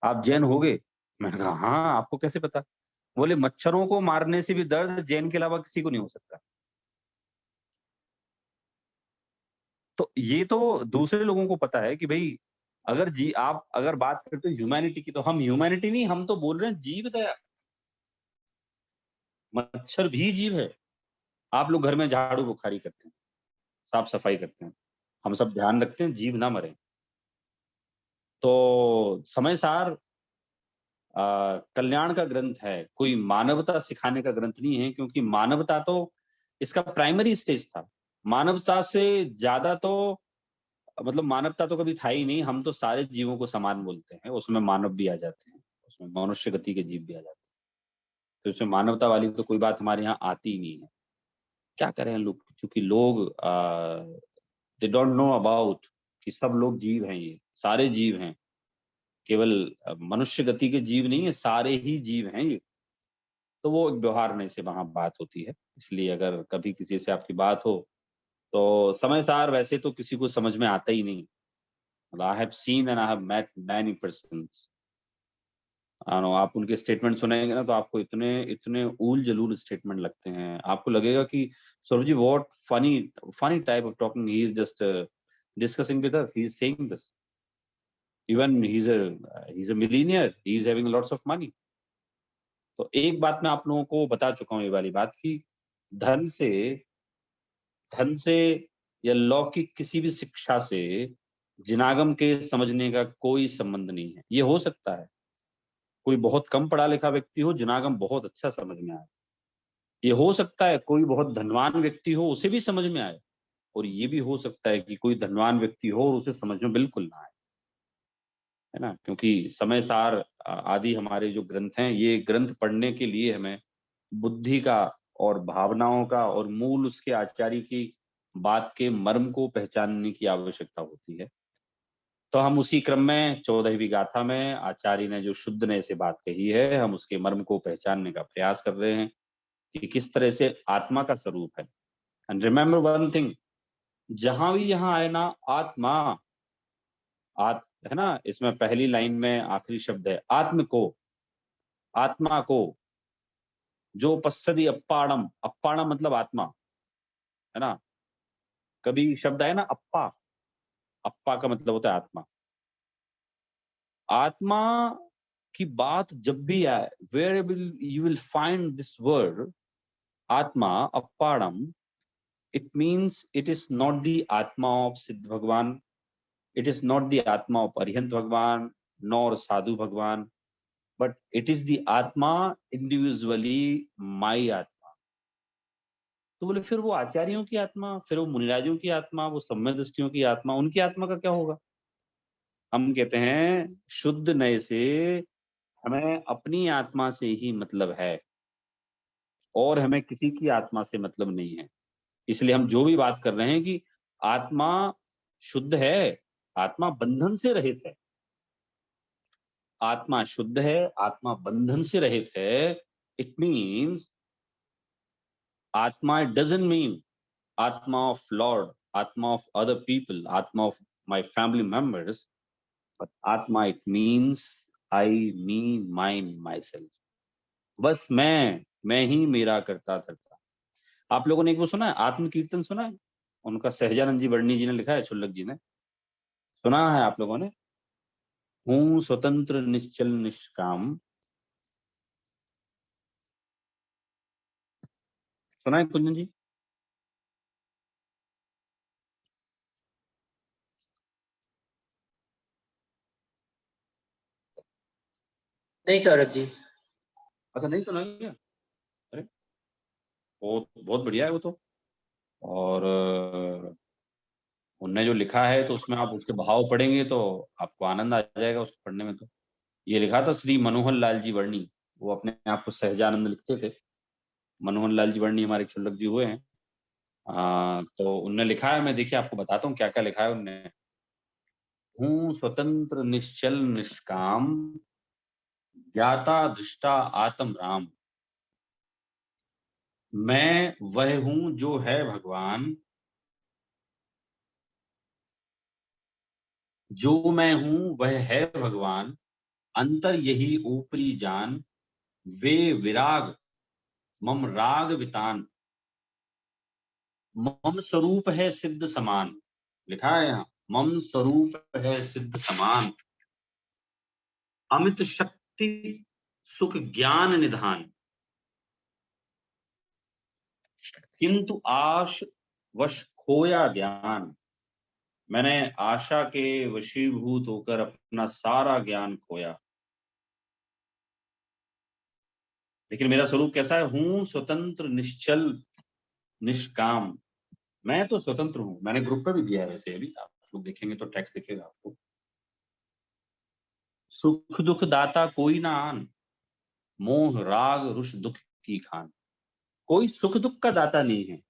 आप जैन हो गए? मैंने कहा हाँ, आपको कैसे पता? बोले मच्छरों को मारने से भी दर्द जैन के अलावा किसी को नहीं हो सकता। तो ये तो दूसरे लोगों को पता है कि भाई आप अगर बात करते हो ह्यूमैनिटी की, तो हम ह्यूमैनिटी नहीं, हम तो बोल रहे हैं जीव दया। मच्छर भी जीव है, आप लोग घर में झाड़ू बुखारी करते हैं, साफ सफाई करते हैं, हम सब ध्यान रखते हैं जीव ना मरे। तो समय सार कल्याण का ग्रंथ है, कोई मानवता सिखाने का ग्रंथ नहीं है, क्योंकि मानवता तो इसका प्राइमरी स्टेज था। मानवता से ज्यादा तो मतलब मानवता तो कभी था ही नहीं, हम तो सारे जीवों को समान बोलते हैं, उसमें मानव भी आ जाते हैं, उसमें मनुष्य गति के जीव भी आ जाते हैं। तो इसमें मानवता वाली तो कोई बात हमारे यहाँ आती ही नहीं है। क्या करें लोग, क्योंकि लोग दे डोंट नो अबाउट कि सब लोग जीव हैं, ये सारे जीव हैं, केवल मनुष्य गति के जीव नहीं है, सारे ही जीव हैं ये। तो वो एक व्यवहार से वहां बात होती है। इसलिए अगर कभी किसी से आपकी बात हो तो समय सार वैसे तो किसी को समझ में आता ही नहीं। I have seen and I have met many persons, आप उनके स्टेटमेंट सुनेंगे ना तो आपको इतने इतने ऊल जलूल स्टेटमेंट लगते हैं, आपको लगेगा कि Saurabh ji what funny funny type of talking, he is just discussing with us, he is saying this, even he is a millionaire, he is having lots of money. तो एक बात मैं आप लोगों को बता चुका हूँ, ये वाली बात कि धन से धन से या लौकिक किसी भी शिक्षा से जिनागम के समझने का कोई संबंध नहीं है। ये हो सकता है कोई बहुत कम पढ़ा लिखा व्यक्ति हो, जिनागम बहुत अच्छा समझ में आए। ये हो सकता है कोई बहुत धनवान व्यक्ति हो, उसे भी समझ में आए। और ये भी हो सकता है कि कोई धनवान व्यक्ति हो और उसे समझ में बिल्कुल ना आए, है ना। क्योंकि समय सार आदि हमारे जो ग्रंथ हैं, ये ग्रंथ पढ़ने के लिए हमें बुद्धि का और भावनाओं का और मूल उसके आचार्य की बात के मर्म को पहचानने की आवश्यकता होती है। तो हम उसी क्रम में 14वीं गाथा में आचार्य ने जो शुद्ध ने से बात कही है, हम उसके मर्म को पहचानने का प्रयास कर रहे हैं कि किस तरह से आत्मा का स्वरूप है। एंड रिमेम्बर वन थिंग, जहां भी यहाँ आए ना आत्मा, है ना, इसमें पहली लाइन में आखिरी शब्द है आत्म को, आत्मा को, जो पश्चदी अप्पाणम, अप्पाणम मतलब आत्मा, है ना। कभी शब्द आए ना अप्पा, अप्पा का मतलब होता है आत्मा। आत्मा की बात जब भी आए, where you will find this word आत्मा, अप्पाणम, it means it is not the atma of Siddh Bhagwan, it is not the atma of Arihant Bhagwan nor Sadhu Bhagwan, but it is the atma individually my atma। तो बोले फिर वो आचार्यों की आत्मा, फिर वो मुनिराजों की आत्मा, वो सम्य दृष्टियों की आत्मा, उनकी आत्मा का क्या होगा। हम कहते हैं शुद्ध नए से हमें अपनी आत्मा से ही मतलब है और हमें किसी की आत्मा से मतलब नहीं है। इसलिए हम जो भी बात कर रहे हैं कि आत्मा शुद्ध है, आत्मा बंधन से रहित है, आत्मा शुद्ध है, आत्मा बंधन से रहित है। इट मीन्स आत्मा डजंट मीन आत्मा ऑफ लॉर्ड, आत्मा ऑफ अदर पीपल, आत्मा of my family members, but आत्मा it means I, me, mine, myself. बस मैं ही मेरा करता धरता। आप लोगों ने एक वो सुना है, आत्म कीर्तन सुना है, उनका सहजानंद जी वर्णी जी ने लिखा है, शुल्लक जी ने, सुना है आप लोगों ने। हूँ स्वतंत्र निश्चल निष्काम, सुना है कुंजन जी। नहीं सौरभ जी। अच्छा नहीं सुना क्या। अरे बहुत बहुत बढ़िया है वो तो। और उनने जो लिखा है तो उसमें आप उसके भाव पढ़ेंगे तो आपको आनंद आ जाएगा उसको पढ़ने में। तो ये लिखा था श्री मनोहर लाल जी वर्णी, वो अपने आप को सहजानंद लिखते थे। मनोहर लाल जी वर्णी हमारे क्षुल्लक जी हुए हैं। तो उनने लिखा है, मैं देखिए आपको बताता हूँ क्या क्या लिखा है उनने। हूँ स्वतंत्र निश्चल निष्काम, ज्ञाता दृष्टा आत्म राम, मैं वह हूं जो है भगवान, जो मैं हूं वह है भगवान, अंतर यही ऊपरी जान, वे विराग मम राग वितान, मम स्वरूप है सिद्ध समान। लिखा है यहाँ, मम स्वरूप है सिद्ध समान, अमित शक्ति सुख ज्ञान निधान। किंतु आश वश खोया ज्ञान, मैंने आशा के वशीभूत होकर अपना सारा ज्ञान खोया। लेकिन मेरा स्वरूप कैसा है? हूं स्वतंत्र निश्चल निष्काम। मैं तो स्वतंत्र हूं। मैंने ग्रुप पे भी दिया है वैसे, अभी आप लोग देखेंगे तो टेक्स्ट दिखेगा आपको। सुख दुख दाता कोई ना आन, मोह राग रुष दुख की खान। कोई सुख दुख का दाता नहीं है,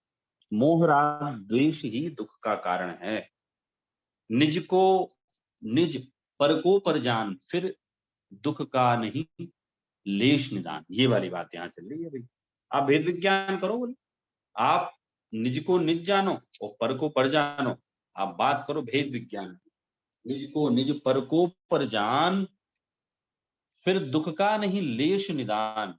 मोह राग द्वेष ही दुख का कारण है। निज को निज पर को पर जान, फिर दुख का नहीं लेश निदान। ये वाली बात यहाँ चल रही है भाई। आप भेद विज्ञान करो बोले, आप निज को निज जानो और पर को पर जानो। आप बात करो भेद विज्ञान की। निज को निज पर को पर जान, फिर दुख का नहीं लेश निदान।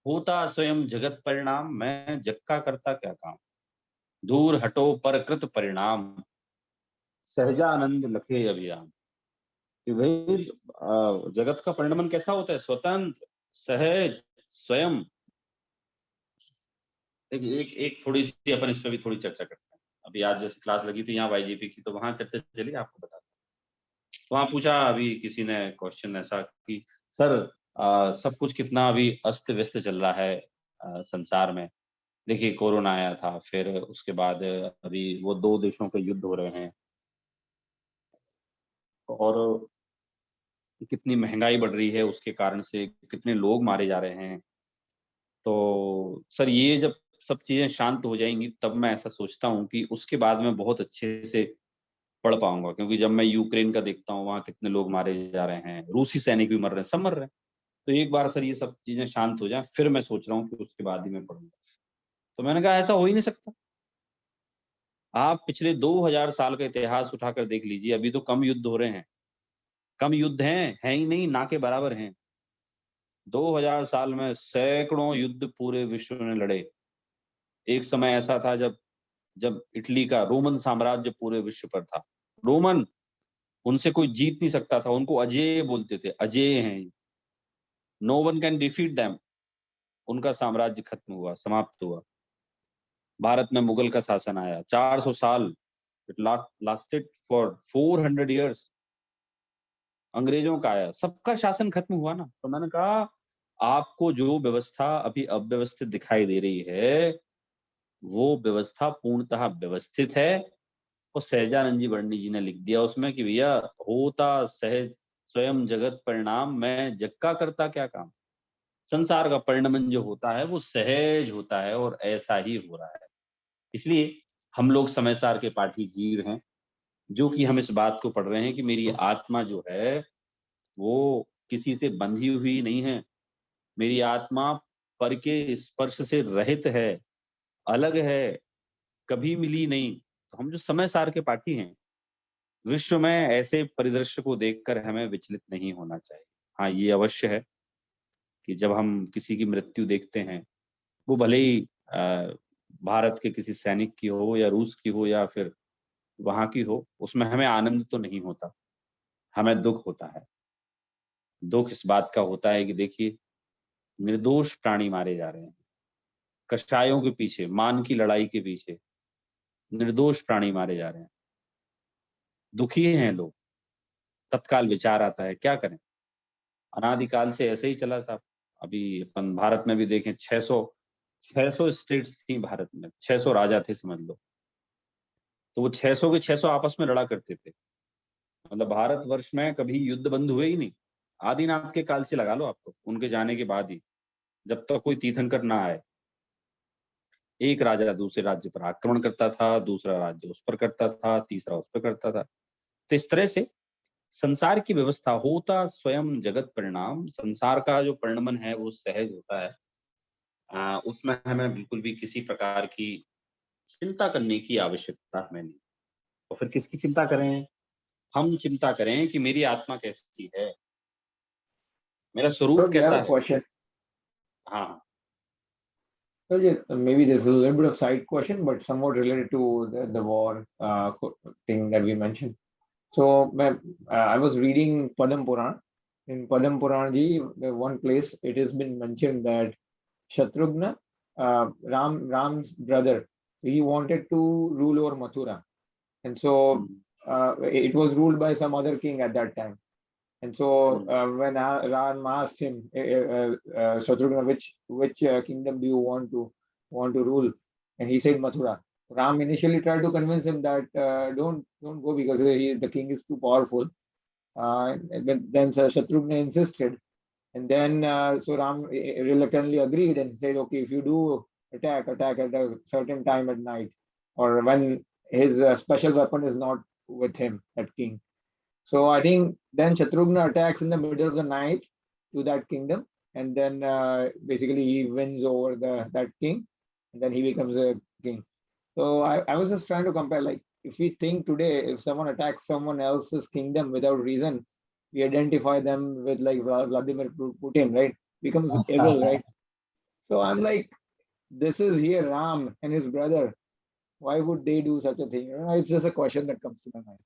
होता स्वयं जगत परिणाम, मैं जग का करता क्या काम। दूर हटो पर कृत परिणाम, सहजानंद लखे अभिराम। कि भाई जगत का परिणमन कैसा होता है? स्वतंत्र, सहज, स्वयं। एक एक थोड़ी सी अपन इस पर भी थोड़ी चर्चा करते हैं। अभी आज जैसे क्लास लगी थी यहाँ YGP की, तो वहां चर्चा चली, आपको बता। वहां पूछा अभी किसी ने क्वेश्चन ऐसा कि सर सब कुछ कितना अभी अस्त व्यस्त चल रहा है संसार में। देखिए कोरोना आया था, फिर उसके बाद अभी वो 2 देशों के युद्ध हो रहे हैं और कितनी महंगाई बढ़ रही है, उसके कारण से कितने लोग मारे जा रहे हैं। तो सर ये जब सब चीजें शांत हो जाएंगी तब मैं ऐसा सोचता हूँ कि उसके बाद मैं बहुत अच्छे से पढ़ पाऊंगा। क्योंकि जब मैं यूक्रेन का देखता हूँ, वहाँ कितने लोग मारे जा रहे हैं, रूसी सैनिक भी मर रहे हैं, सब मर रहे हैं। तो एक बार सर ये सब चीजें शांत हो जाए, फिर मैं सोच रहा हूँ कि उसके बाद ही मैं पढ़ूंगा। तो मैंने कहा ऐसा हो ही नहीं सकता। आप पिछले 2000 साल का इतिहास उठाकर देख लीजिए, अभी तो कम युद्ध हो रहे हैं। कम युद्ध हैं ही नहीं, ना के बराबर हैं। 2000 साल में सैकड़ों युद्ध पूरे विश्व में लड़े। एक समय ऐसा था जब जब इटली का रोमन साम्राज्य पूरे विश्व पर था। रोमन, उनसे कोई जीत नहीं सकता था, उनको अजेय बोलते थे, अजेय हैं। No one can defeat them. उनका साम्राज्य खत्म हुआ, समाप्त हुआ। भारत में मुगल का शासन आया, 400 साल, इट लास्टेड फॉर 400 इयर्स। अंग्रेजों का आया, सबका शासन खत्म हुआ ना। तो मैंने कहा आपको जो व्यवस्था अभी अव्यवस्थित दिखाई दे रही है, वो व्यवस्था पूर्णतः व्यवस्थित है। और सहजानंद जी वर्णी जी ने लिख दिया उसमें कि भैया होता सहज स्वयं जगत परिणाम, मैं जग का करता क्या काम। संसार का परिणमन जो होता है वो सहज होता है और ऐसा ही हो रहा है। इसलिए हम लोग समय सार के पाठी जीव हैं, जो कि हम इस बात को पढ़ रहे हैं कि मेरी आत्मा जो है वो किसी से बंधी हुई नहीं है। मेरी आत्मा पर के स्पर्श से रहित है, अलग है, कभी मिली नहीं। तो हम जो समय सार के पाठी हैं, विश्व में ऐसे परिदृश्य को देखकर हमें विचलित नहीं होना चाहिए। हाँ, ये अवश्य है कि जब हम किसी की मृत्यु देखते हैं, वो भले ही भारत के किसी सैनिक की हो या रूस की हो या फिर वहां की हो, उसमें हमें आनंद तो नहीं होता, हमें दुख होता है। दुख इस बात का होता है कि देखिए निर्दोष प्राणी मारे जा रहे हैं। कषायों के पीछे, मान की लड़ाई के पीछे निर्दोष प्राणी मारे जा रहे हैं। दुखी हैं लोग। तत्काल विचार आता है क्या करें। अनादिकाल से ऐसे ही चला साहब। अभी अपन भारत में भी देखें, 600 स्टेट्स थी भारत में, 600 राजा थे समझ लो। तो वो 600 के 600 आपस में लड़ा करते थे। मतलब भारतवर्ष में कभी युद्ध बंद हुए ही नहीं। आदिनाथ के काल से लगा लो आप, तो उनके जाने के बाद ही, जब तक कोई तीर्थंकर ना आए। एक राजा दूसरे राज्य पर आक्रमण करता था, दूसरा राज्य उस पर करता था, तीसरा उस पर करता था। तो इस तरह से संसार की व्यवस्था होता स्वयं जगत परिणाम। संसार का जो परिणमन है वो सहज होता है। उसमें हमें बिल्कुल भी किसी प्रकार की चिंता करने की आवश्यकता हमें नहीं। तो फिर किसकी चिंता करें? हम चिंता करें कि मेरी आत्मा कैसी है, मेरा स्वरूप So we have कैसा a है। question. हाँ, So yes, maybe this is a little bit of side question, but somewhat related to the war thing that we mentioned. So I was reading Padam Puran. In Padam Puran ji, the one place it has been mentioned that Shatrughna Ram's brother. He wanted to rule over Mathura, and so it was ruled by some other king at that time. And so when Ram asked him, Shatrugna, which kingdom do you want to rule? And he said Mathura. Ram initially tried to convince him that don't go because the king is too powerful. But then Shatrugna insisted, and then so Ram reluctantly agreed and said, okay, if you do attack at a certain time at night, or when his special weapon is not with him, that king. So I think then Shatrugna attacks in the middle of the night to that kingdom, and then basically he wins over that king, and then he becomes a king. So I was just trying to compare, like, if we think today, if someone attacks someone else's kingdom without reason, we identify them with like Vladimir Putin, right? Becomes evil, right? So I'm like, this is here Ram and his brother. Why would they do such a thing? It's just a question that comes to my mind.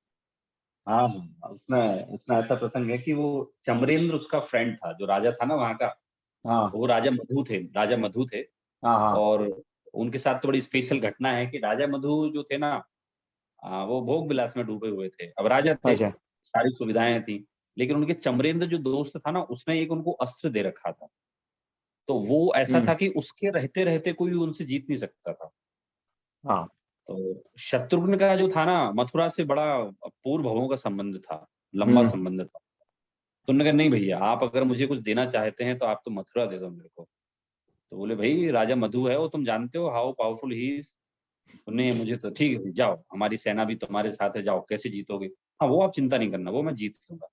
हाँ, उसमें ऐसा प्रसंग है कि वो चमरेंद्र उसका फ्रेंड था, जो राजा था ना वहाँ का। हाँ, वो राजा मधु थे। हाँ, और उनके साथ तो बड़ी स्पेशल घटना है कि राजा मधु जो थे ना, वो भोग विलास में डूबे हुए थे। अब राजा थे, अच्छा, सारी सुविधाएं थी, लेकिन उनके चमरेंद्र जो दोस्त था ना, उसने एक उनको अस्त्र दे रखा था। तो वो ऐसा था कि उसके रहते रहते कोई उनसे जीत नहीं सकता था। हाँ, तो शत्रुघ्न का जो था ना, मथुरा से बड़ा पूर्व भवों का संबंध था, लंबा संबंध था। तो उन्होंने कहा नहीं भैया, आप अगर मुझे कुछ देना चाहते हैं तो आप तो मथुरा दे दो मेरे को। तो बोले भाई राजा मधु है वो, तुम जानते हो हाउ पावरफुल ही इज। नहीं मुझे तो ठीक है, जाओ, हमारी सेना भी तुम्हारे साथ है, जाओ, कैसे जीतोगे? हाँ वो आप चिंता नहीं करना, वो मैं जीत लूंगा।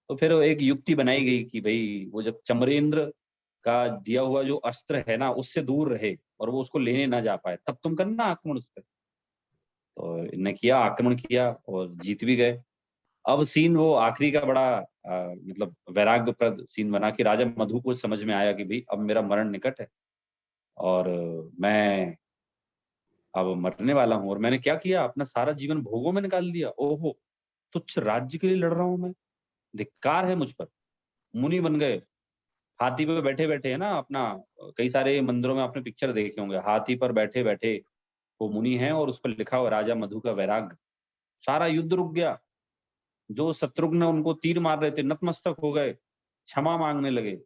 तो फिर एक युक्ति बनाई गई कि भाई वो जब चमरेंद्र का दिया हुआ जो अस्त्र है ना, उससे दूर रहे और वो उसको लेने ना जा पाए, तब तुम करना आक्रमण उस पर। तो इन्हें किया, आक्रमण किया और जीत भी गए। अब सीन वो आखिरी का बड़ा मतलब वैराग्यप्रद सीन बना कि राजा मधु को समझ में आया कि भाई अब मेरा मरण निकट है और मैं अब मरने वाला हूँ। और मैंने क्या किया, अपना सारा जीवन भोगों में निकाल दिया। ओहो, तुच्छ राज्य के लिए लड़ रहा हूँ मैं, धिक्कार है मुझ पर। मुनि बन गए, हाथी पे बैठे बैठे है ना, अपना कई सारे मंदिरों में आपने पिक्चर देखे होंगे, हाथी पर बैठे बैठे वो मुनि है और उस पर लिखा हुआ राजा मधु का वैराग्य। सारा युद्ध रुक गया, जो शत्रुघ्न उनको तीर मार रहे थे नतमस्तक हो गए, क्षमा मांगने लगे।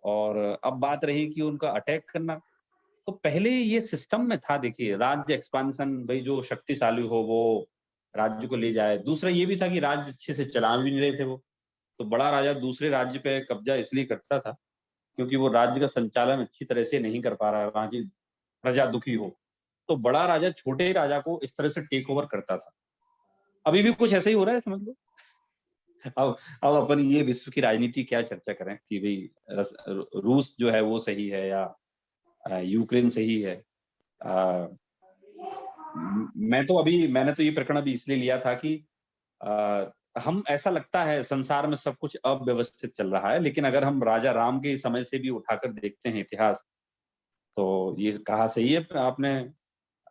और अब बात रही कि उनका अटैक करना। तो पहले ये सिस्टम में था, देखिए, राज्य एक्सपांशन, भाई जो शक्तिशाली हो वो राज्य को ले जाए। दूसरा ये भी था कि राज्य अच्छे से चला भी नहीं रहे थे वो। तो बड़ा राजा दूसरे राज्य पे कब्जा इसलिए करता था क्योंकि वो राज्य का संचालन अच्छी तरह से नहीं कर पा रहा है, वहां की प्रजा दुखी हो। तो बड़ा राजा छोटे राजा को इस तरह से टेक ओवर करता था। अभी भी कुछ ऐसा ही हो रहा है, समझ लो। अब अपन ये विश्व की राजनीति क्या चर्चा करें कि भाई रूस जो है वो सही है या यूक्रेन सही है। मैंने तो ये प्रकरण अभी इसलिए लिया था कि हम, ऐसा लगता है संसार में सब कुछ अव्यवस्थित चल रहा है, लेकिन अगर हम राजा राम के समय से भी उठाकर देखते हैं इतिहास, तो ये कहा सही है आपने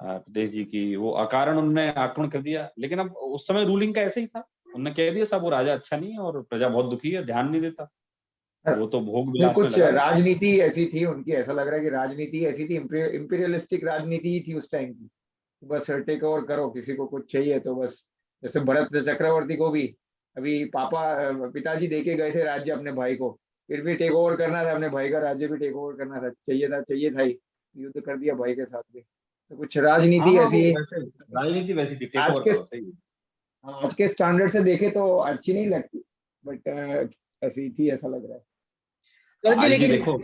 प्रदेश जी की, वो अकारण उन्होंने आक्रमण कर दिया। लेकिन अब उस समय रूलिंग का ऐसे ही था, उन्होंने कह दिया सब वो राजा अच्छा नहीं है और प्रजा बहुत दुखी है, ध्यान नहीं देता, वो तो भोग विलास में कुछ लगा। राजनीति ऐसी थी उनकी, ऐसा लग रहा है कि राजनीति ऐसी थी, इंपीरियलिस्टिक राजनीति ही थी उस टाइम की। बस टेक ओवर करो, किसी को कुछ चाहिए तो बस। जैसे भरत चक्रवर्ती को भी अभी पिताजी देके गए थे राज्य अपने भाई को, फिर भी टेक ओवर करना था, अपने भाई का राज्य भी टेक ओवर करना था, चाहिए था ही, युद्ध कर दिया भाई के साथ भी। तो कुछ राजनीति ऐसी, राजनीति वैसी थी, टेक ओवर करो, सही। आज के स्टैंडर्ड से देखे तो अच्छी नहीं लगती, बट ऐसी थी, ऐसा लग रहा है। लेकिन देखो,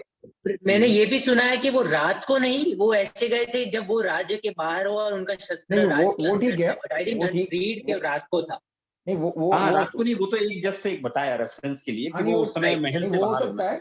मैंने ये भी सुना है कि वो रात को नहीं, वो ऐसे गए थे जब वो राज्य के बाहर हो और उनका शस्त्र वो ठीक है, रीड के रात को था। नहीं वो रात को नहीं, वो तो एक जस्ट एक बताया रेफरेंस के लिए कि वो उस समय महल से हो बाहर सकता है।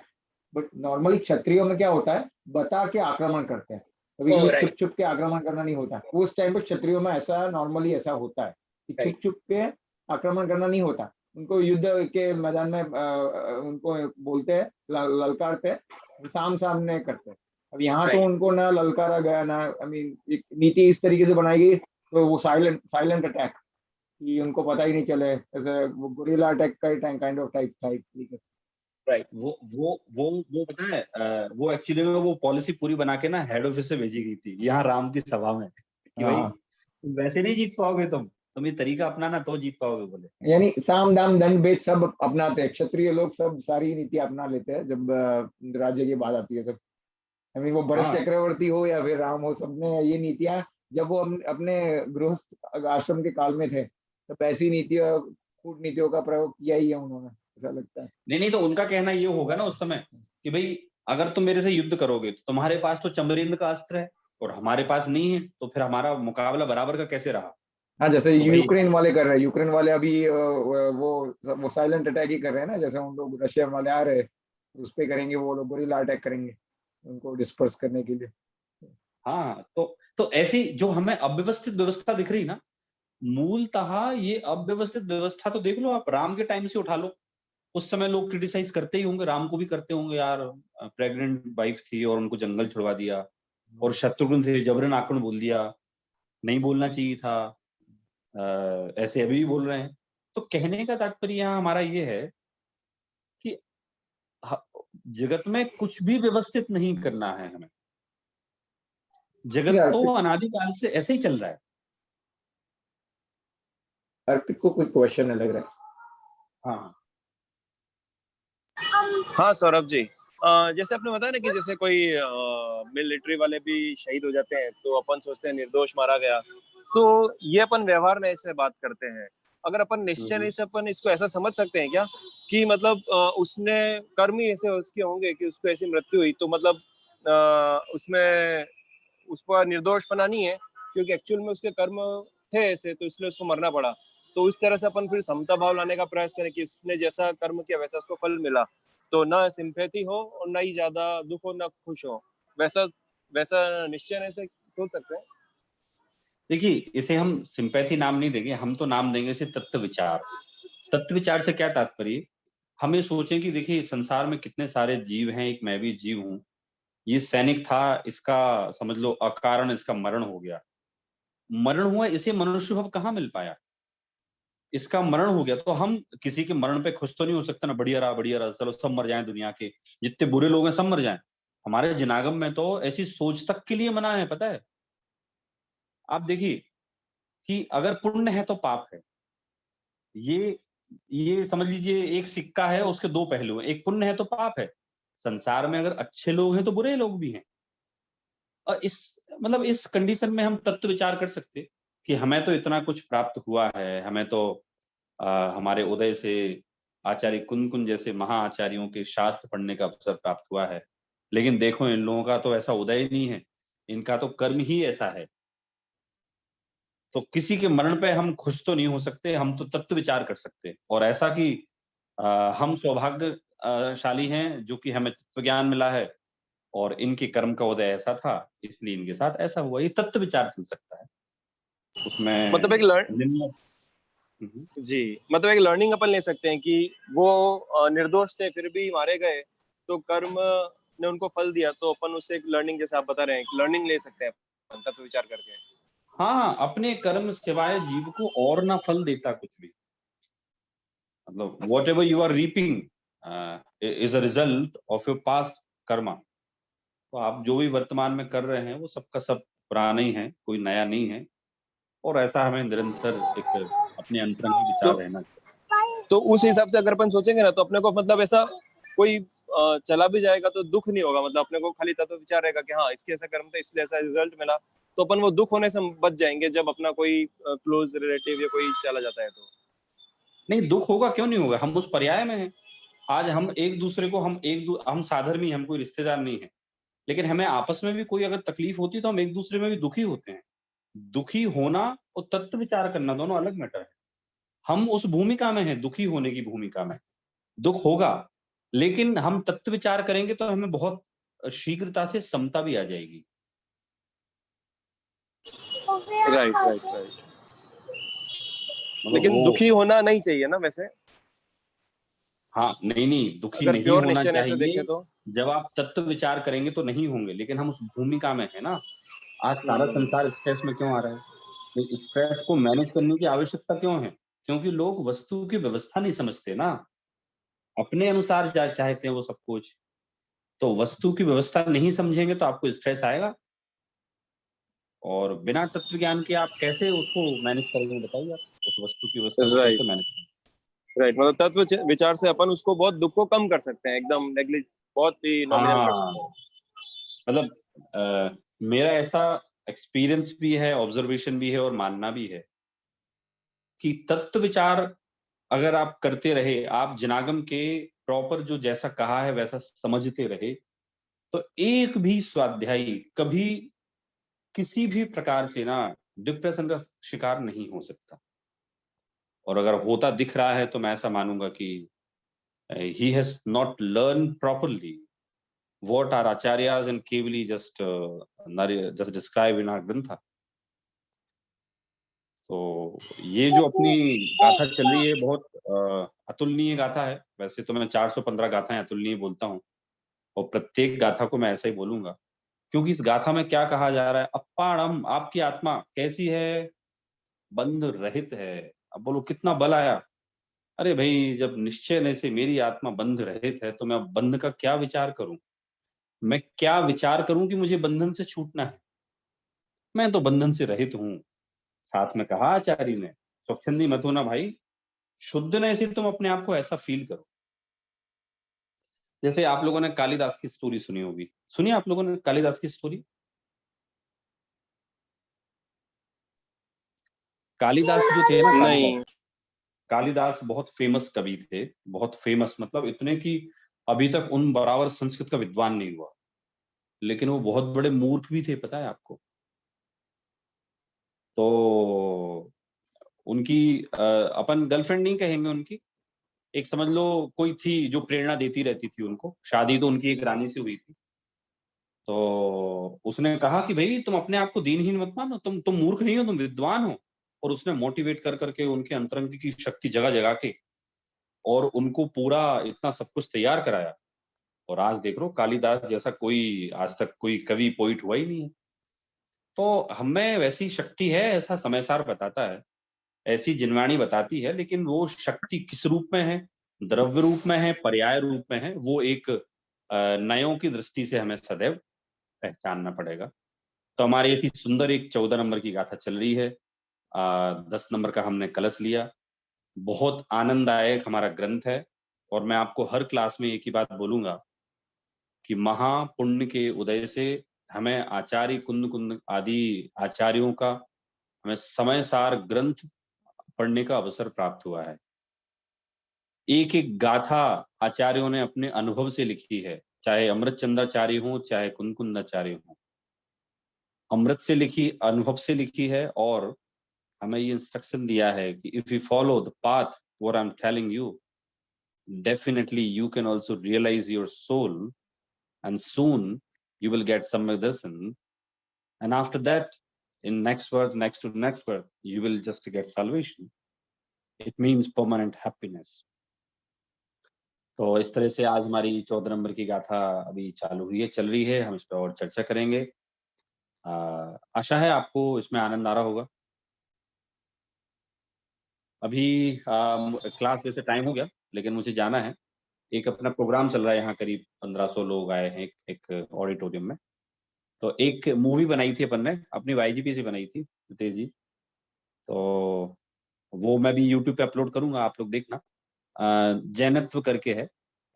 बट नॉर्मली क्षत्रियों में क्या होता है, बता के आक्रमण करते हैं, कभी छुप के आक्रमण करना नहीं होता। उस टाइम पे क्षत्रियों में ऐसा नॉर्मली ऐसा होता है कि छुप के आक्रमण करना नहीं होता। उनको युद्ध के मैदान में उनको बोलते हैं, ललकारते हैं, साम सामने करते हैं। अब यहाँ तो उनको ना ललकारा गया ना, एक नीति इस तरीके से बनाई गई तो वो साइलेंट अटैक, कि उनको पता ही नहीं चले, ऐसे गुरिल्ला अटैक का काइंड ऑफ टाइप तरीके से। Right. वो पता है वो एक्चुअली में वो पॉलिसी पूरी बना के ना हेड ऑफिस से भेजी गई थी यहाँ राम की सभा में कि भाई हाँ। तुम वैसे नहीं जीत पाओगे, तुम ये तरीका अपनाना तो जीत पाओगे बोले। यानी साम दाम दंड भेद सब अपनाते हैं, क्षत्रिय लोग सब सारी नीतियां अपना लेते हैं जब राज्य की बात आती है तब। I mean, वो भरत हाँ चक्रवर्ती हो या फिर राम हो, सबने ये नीतियां जब वो अपने गृहस्थ आश्रम के काल में थे तो ऐसी नीतियों कूटनीतियों का प्रयोग किया ही है उन्होंने, ऐसा लगता है। नहीं तो उनका कहना ये होगा ना उस समय कि भाई अगर तुम मेरे से युद्ध करोगे तो तुम्हारे पास तो चमरींद्र का अस्त्र है और हमारे पास नहीं है, तो फिर हमारा मुकाबला बराबर का कैसे रहा। हाँ, जैसे तो भाई यूक्रेन वाले कर रहे हैं, यूक्रेन वाले अभी वो साइलेंट अटैक ही कर रहे हैं ना, जैसे उन लोग रशिया वाले आ रहे हैं उस पे करेंगे, वो लोग गोरिल्ला अटैक करेंगे उनको डिस्पर्स करने के लिए। हाँ तो ऐसी जो हमें अव्यवस्थित व्यवस्था दिख रही ना, मूलतः ये अव्यवस्थित व्यवस्था तो देख लो आप राम के टाइम से उठा लो, उस समय लोग क्रिटिसाइज करते ही होंगे, राम को भी करते होंगे यार, प्रेग्नेंट वाइफ थी और उनको जंगल छुड़वा दिया, और शत्रुघ्न थे जबरन आक्रमण बोल दिया, नहीं बोलना चाहिए था, ऐसे अभी भी बोल रहे हैं। तो कहने का तात्पर्य यहाँ हमारा ये है कि जगत में कुछ भी व्यवस्थित नहीं करना है हमें, जगत तो अनादिकाल से ऐसे ही चल रहा है। अर्पित को कोई क्वेश्चन है लग रहा है। हाँ हाँ सौरभ जी, जैसे आपने बताया ना कि जैसे कोई मिलिट्री वाले भी शहीद हो जाते हैं तो अपन सोचते हैं निर्दोष मारा गया, तो ये अपन व्यवहार में ऐसे बात करते हैं। अगर अपन निश्चय नहीं से अपन इसको ऐसा समझ सकते हैं क्या कि मतलब उसने कर्म ही ऐसे उसके होंगे कि उसको ऐसी मृत्यु हुई, तो मतलब उसमें उस पर निर्दोषपना नहीं है क्योंकि एक्चुअल में उसके कर्म थे ऐसे, तो इसलिए उसको मरना पड़ा। तो इस तरह से अपन फिर समता भाव लाने का प्रयास करें कि उसने जैसा कर्म किया वैसा उसको फल मिला, तो ना सिंपैथी हो और ना ही ज्यादा दुख हो ना खुश हो, वैसा वैसा निश्चय नहीं से सोच सकते हैं। देखिए, इसे हम सिंपैथी नाम नहीं देंगे, हम तो नाम देंगे इसे तत्व विचार। तत्व विचार से क्या तात्पर्य, हम ये सोचें कि देखिए संसार में कितने सारे जीव हैं, एक मैं भी जीव हूं, ये सैनिक था, इसका समझ लो अकारण इसका मरण हो गया, मरण हुआ, इसे मनुष्य अब कहाँ मिल पाया, इसका मरण हो गया, तो हम किसी के मरण पे खुश तो नहीं हो सकते ना, बढ़िया रहा चलो सब मर जाएं, दुनिया के जितने बुरे लोग हैं सब मर जाएं। हमारे जिनागम में तो ऐसी सोच तक के लिए मना है, पता है। आप देखिए कि अगर पुण्य है तो पाप है, ये समझ लीजिए एक सिक्का है, उसके दो पहलू हैं, एक पुण्य है तो पाप है। संसार में अगर अच्छे लोग हैं तो बुरे लोग भी हैं, और इस कंडीशन में हम तत्व विचार कर सकते कि हमें तो इतना कुछ प्राप्त हुआ है, हमें तो हमारे उदय से आचार्य कुन जैसे महाआचार्यों के शास्त्र पढ़ने का अवसर प्राप्त हुआ है, लेकिन देखो इन लोगों का तो ऐसा उदय नहीं है, इनका तो कर्म ही ऐसा है। तो किसी के मरण पे हम खुश तो नहीं हो सकते, हम तो तत्व विचार कर सकते हैं, और ऐसा कि हम सौभाग्यशाली हैं जो कि हमें तत्व ज्ञान मिला है, और इनके कर्म का उदय ऐसा था इसलिए इनके साथ ऐसा हुआ, ये तत्व विचार चल सकता है उसमें। मतलब मतलब एक लर्निंग अपन ले सकते हैं कि वो निर्दोष थे फिर भी मारे गए, तो कर्म ने उनको फल दिया, तो अपन उससे एक लर्निंग, जैसे आप बता रहे हैं, लर्निंग ले सकते हैं अपन तत्व विचार करके। हाँ, अपने कर्म सिवाय जीव को और ना फल देता कुछ भी, मतलब whatever you are reaping is a result of your past karma. तो आप जो भी वर्तमान में कर रहे हैं वो सबका सब पुराना ही है, कोई नया नहीं है, और ऐसा हमें निरंतर एक अपने अंतरंग में विचार रहना चाहिए। तो उस हिसाब से अगर अपन सोचेंगे ना, तो अपने को मतलब ऐसा कोई चला भी जाएगा तो दुख नहीं होगा, मतलब अपने को खाली तत्व विचार रहेगा कि हाँ इसके ऐसा कर्म था इसलिए ऐसा रिजल्ट मिला, तो अपन वो दुख होने से बच जाएंगे जब अपना कोई क्लोज रिलेटिव या कोई चला जाता है तो। नहीं, दुख होगा, क्यों नहीं होगा, हम उस पर्याय में हैं। आज हम एक दूसरे को हम साधर्मी, हम कोई रिश्तेदार नहीं है, लेकिन हमें आपस में भी कोई अगर तकलीफ होती है तो हम एक दूसरे में भी दुखी होते हैं। दुखी होना और तत्व विचार करना दोनों अलग मैटर है। हम उस भूमिका में हैं, दुखी होने की भूमिका में, दुख होगा, लेकिन हम तत्व विचार करेंगे तो हमें बहुत शीघ्रता से समता भी आ जाएगी। राइट। लेकिन दुखी होना नहीं चाहिए ना वैसे। हाँ, नहीं, दुखी अगर नहीं प्योर होना निश्चय से देखें चाहिए। तो जब आप तत्व विचार करेंगे तो नहीं होंगे, लेकिन हम उस भूमिका में है ना। आज सारा संसार स्ट्रेस में क्यों आ रहा है, तो स्ट्रेस को मैनेज करने की आवश्यकता क्यों है, क्योंकि लोग वस्तु की व्यवस्था नहीं समझते ना। अपने अनुसार चाहते हैं वो सब कुछ, तो वस्तु की व्यवस्था नहीं समझेंगे तो आपको स्ट्रेस आएगा। और बिना तत्व ज्ञान के आप कैसे उसको मैनेज करेंगे, बताइए आप उस वस्तु की व्यवस्था को राइट कैसे मैनेज करेंगे? राइट, मतलब तत्व विचार से अपन उसको बहुत दुख को कम कर सकते हैं, एकदम नेग्लिज, बहुत ही नॉमिनल कर सकते हैं। हाँ, मतलब मेरा ऐसा एक्सपीरियंस भी है, ऑब्जर्वेशन भी है और मानना भी है कि तत्व विचार अगर आप करते रहे, आप जनागम के प्रॉपर जो जैसा कहा है वैसा समझते रहे, तो एक भी स्वाध्यायी कभी किसी भी प्रकार से ना डिप्रेशन का शिकार नहीं हो सकता। और अगर होता दिख रहा है तो मैं ऐसा मानूंगा कि he has not learned properly what our acharyas and Kevali just describe in our grantha. तो ये जो अपनी गाथा चल रही है बहुत अतुलनीय गाथा है। वैसे तो मैं 415 गाथाएं अतुलनीय बोलता हूँ और प्रत्येक गाथा को मैं ऐसा ही बोलूंगा, क्योंकि इस गाथा में क्या कहा जा रहा है, अपाणम, आपकी आत्मा कैसी है, बंध रहित है। अब बोलो कितना बल आया। अरे भाई, जब निश्चय ने से मेरी आत्मा बंध रहित है तो मैं अब बंध का क्या विचार करूं, मैं क्या विचार करूं कि मुझे बंधन से छूटना है। मैं तो बंधन से रहित हूं। साथ में कहा आचार्य ने, स्वच्छंदी मत होना भाई, शुद्ध ने से तुम अपने आप को ऐसा फील करो। जैसे आप लोगों ने कालिदास की स्टोरी सुनी होगी, सुनी आप लोगों ने कालिदास की स्टोरी? कालिदास जो थे ना, नहीं। कालिदास बहुत फेमस कवि थे, बहुत फेमस, मतलब इतने कि अभी तक उन बराबर संस्कृत का विद्वान नहीं हुआ। लेकिन वो बहुत बड़े मूर्ख भी थे, पता है आपको? तो उनकी अपन गर्लफ्रेंड नहीं कहेंगे उनकी, एक समझ लो कोई थी जो प्रेरणा देती रहती थी उनको। शादी तो उनकी एक रानी से हुई थी। तो उसने कहा कि भाई तुम अपने आप को दीनहीन मत मानो, तुम मूर्ख नहीं हो, तुम विद्वान हो। और उसने मोटिवेट कर करके उनके अंतरंग की शक्ति जगा जगा के और उनको पूरा इतना सब कुछ तैयार कराया। और आज देख लो, कालिदास जैसा कोई आज तक कोई कवि पोइट हुआ ही नहीं है। तो हमें वैसी शक्ति है, ऐसा समय सार बताता है, ऐसी जिनवाणी बताती है, लेकिन वो शक्ति किस रूप में है, द्रव्य रूप में है, पर्याय रूप में है, वो एक नयों की दृष्टि से हमें सदैव पहचानना पड़ेगा। तो हमारी ऐसी सुंदर एक 14 नंबर की गाथा चल रही है। 10 नंबर का हमने कलश लिया। बहुत आनंददायक हमारा ग्रंथ है। और मैं आपको हर क्लास में एक ही बात बोलूंगा कि महापुण्य के उदय से हमें आचार्य कुंद कुंद आदि आचार्यों का हमें समय सार ग्रंथ पढ़ने का अवसर प्राप्त हुआ है। एक एक गाथा आचार्यों ने अपने अनुभव से लिखी है, चाहे अमृत चंद्राचार्य हो, चाहे कुंदकुंदाचार्य हो। अमृत से लिखी, अनुभव से लिखी है। और हमें ये इंस्ट्रक्शन दिया है कि if you follow the path what I am telling you, definitely you can also realise your soul and soon you will get Samyak Darshan, and after that in next word, next to next word, you will just get salvation. It means permanent happiness. तो इस तरह से आज हमारी 14 नंबर की गाथा अभी चालू हुई है, चल रही है। हम इस पर और चर्चा करेंगे। आशा है आपको इसमें आनंद आ रहा होगा। अभी क्लास वैसे टाइम हो गया, लेकिन मुझे जाना है। एक अपना प्रोग्राम चल रहा है, यहाँ करीब 1500 लोग आए हैं एक ऑडिटोरियम में। तो एक मूवी बनाई थी अपन ने, अपनी YGP से बनाई थी, रितेश जी। तो वो मैं भी YouTube पे अपलोड करूंगा, आप लोग देखना। जैनत्व करके है,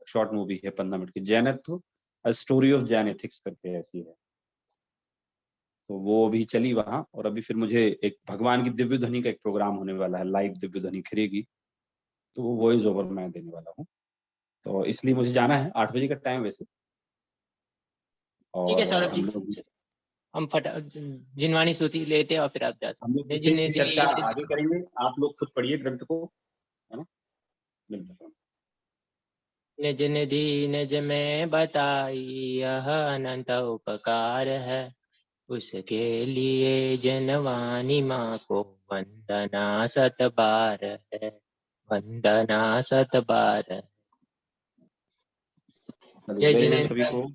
शॉर्ट मूवी है 15 मिनट की, जैनत्व स्टोरी ऑफ जैन एथिक्स करके ऐसी है। तो वो अभी चली वहां। और अभी फिर मुझे एक भगवान की दिव्य ध्वनि का एक प्रोग्राम होने वाला है, लाइव दिव्य ध्वनि खिलेगी, तो वो वॉइस ओवर मैं देने वाला हूँ। तो इसलिए मुझे जाना है, 8 बजे का टाइम वैसे। ठीक है और सौरभ जी, हम लोग हम जिनवाणी स्तुति लेते हैं और फिर आप जा हम लोग सकते इसे चर्चा आगे करेंगे। आप लोग खुद पढ़िए ग्रंथ को, है ना। मिलते हैं। निज निधि निज में बताई यह अनंत उपकार है, उसके लिए जनवाणी माँ को वंदना 7 बार है, वंदना 7 बार है। जय जय हिंद सभी जिनेन्द्र। को।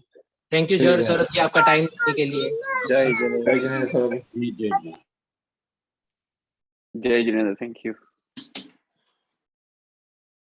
थैंक यू सौरभ जी, आपका टाइम देने के लिए। जय जिनेन्द्र। जय जिनेन्द्र सर। जय जय। जय जिनेन्द्र, थैंक यू।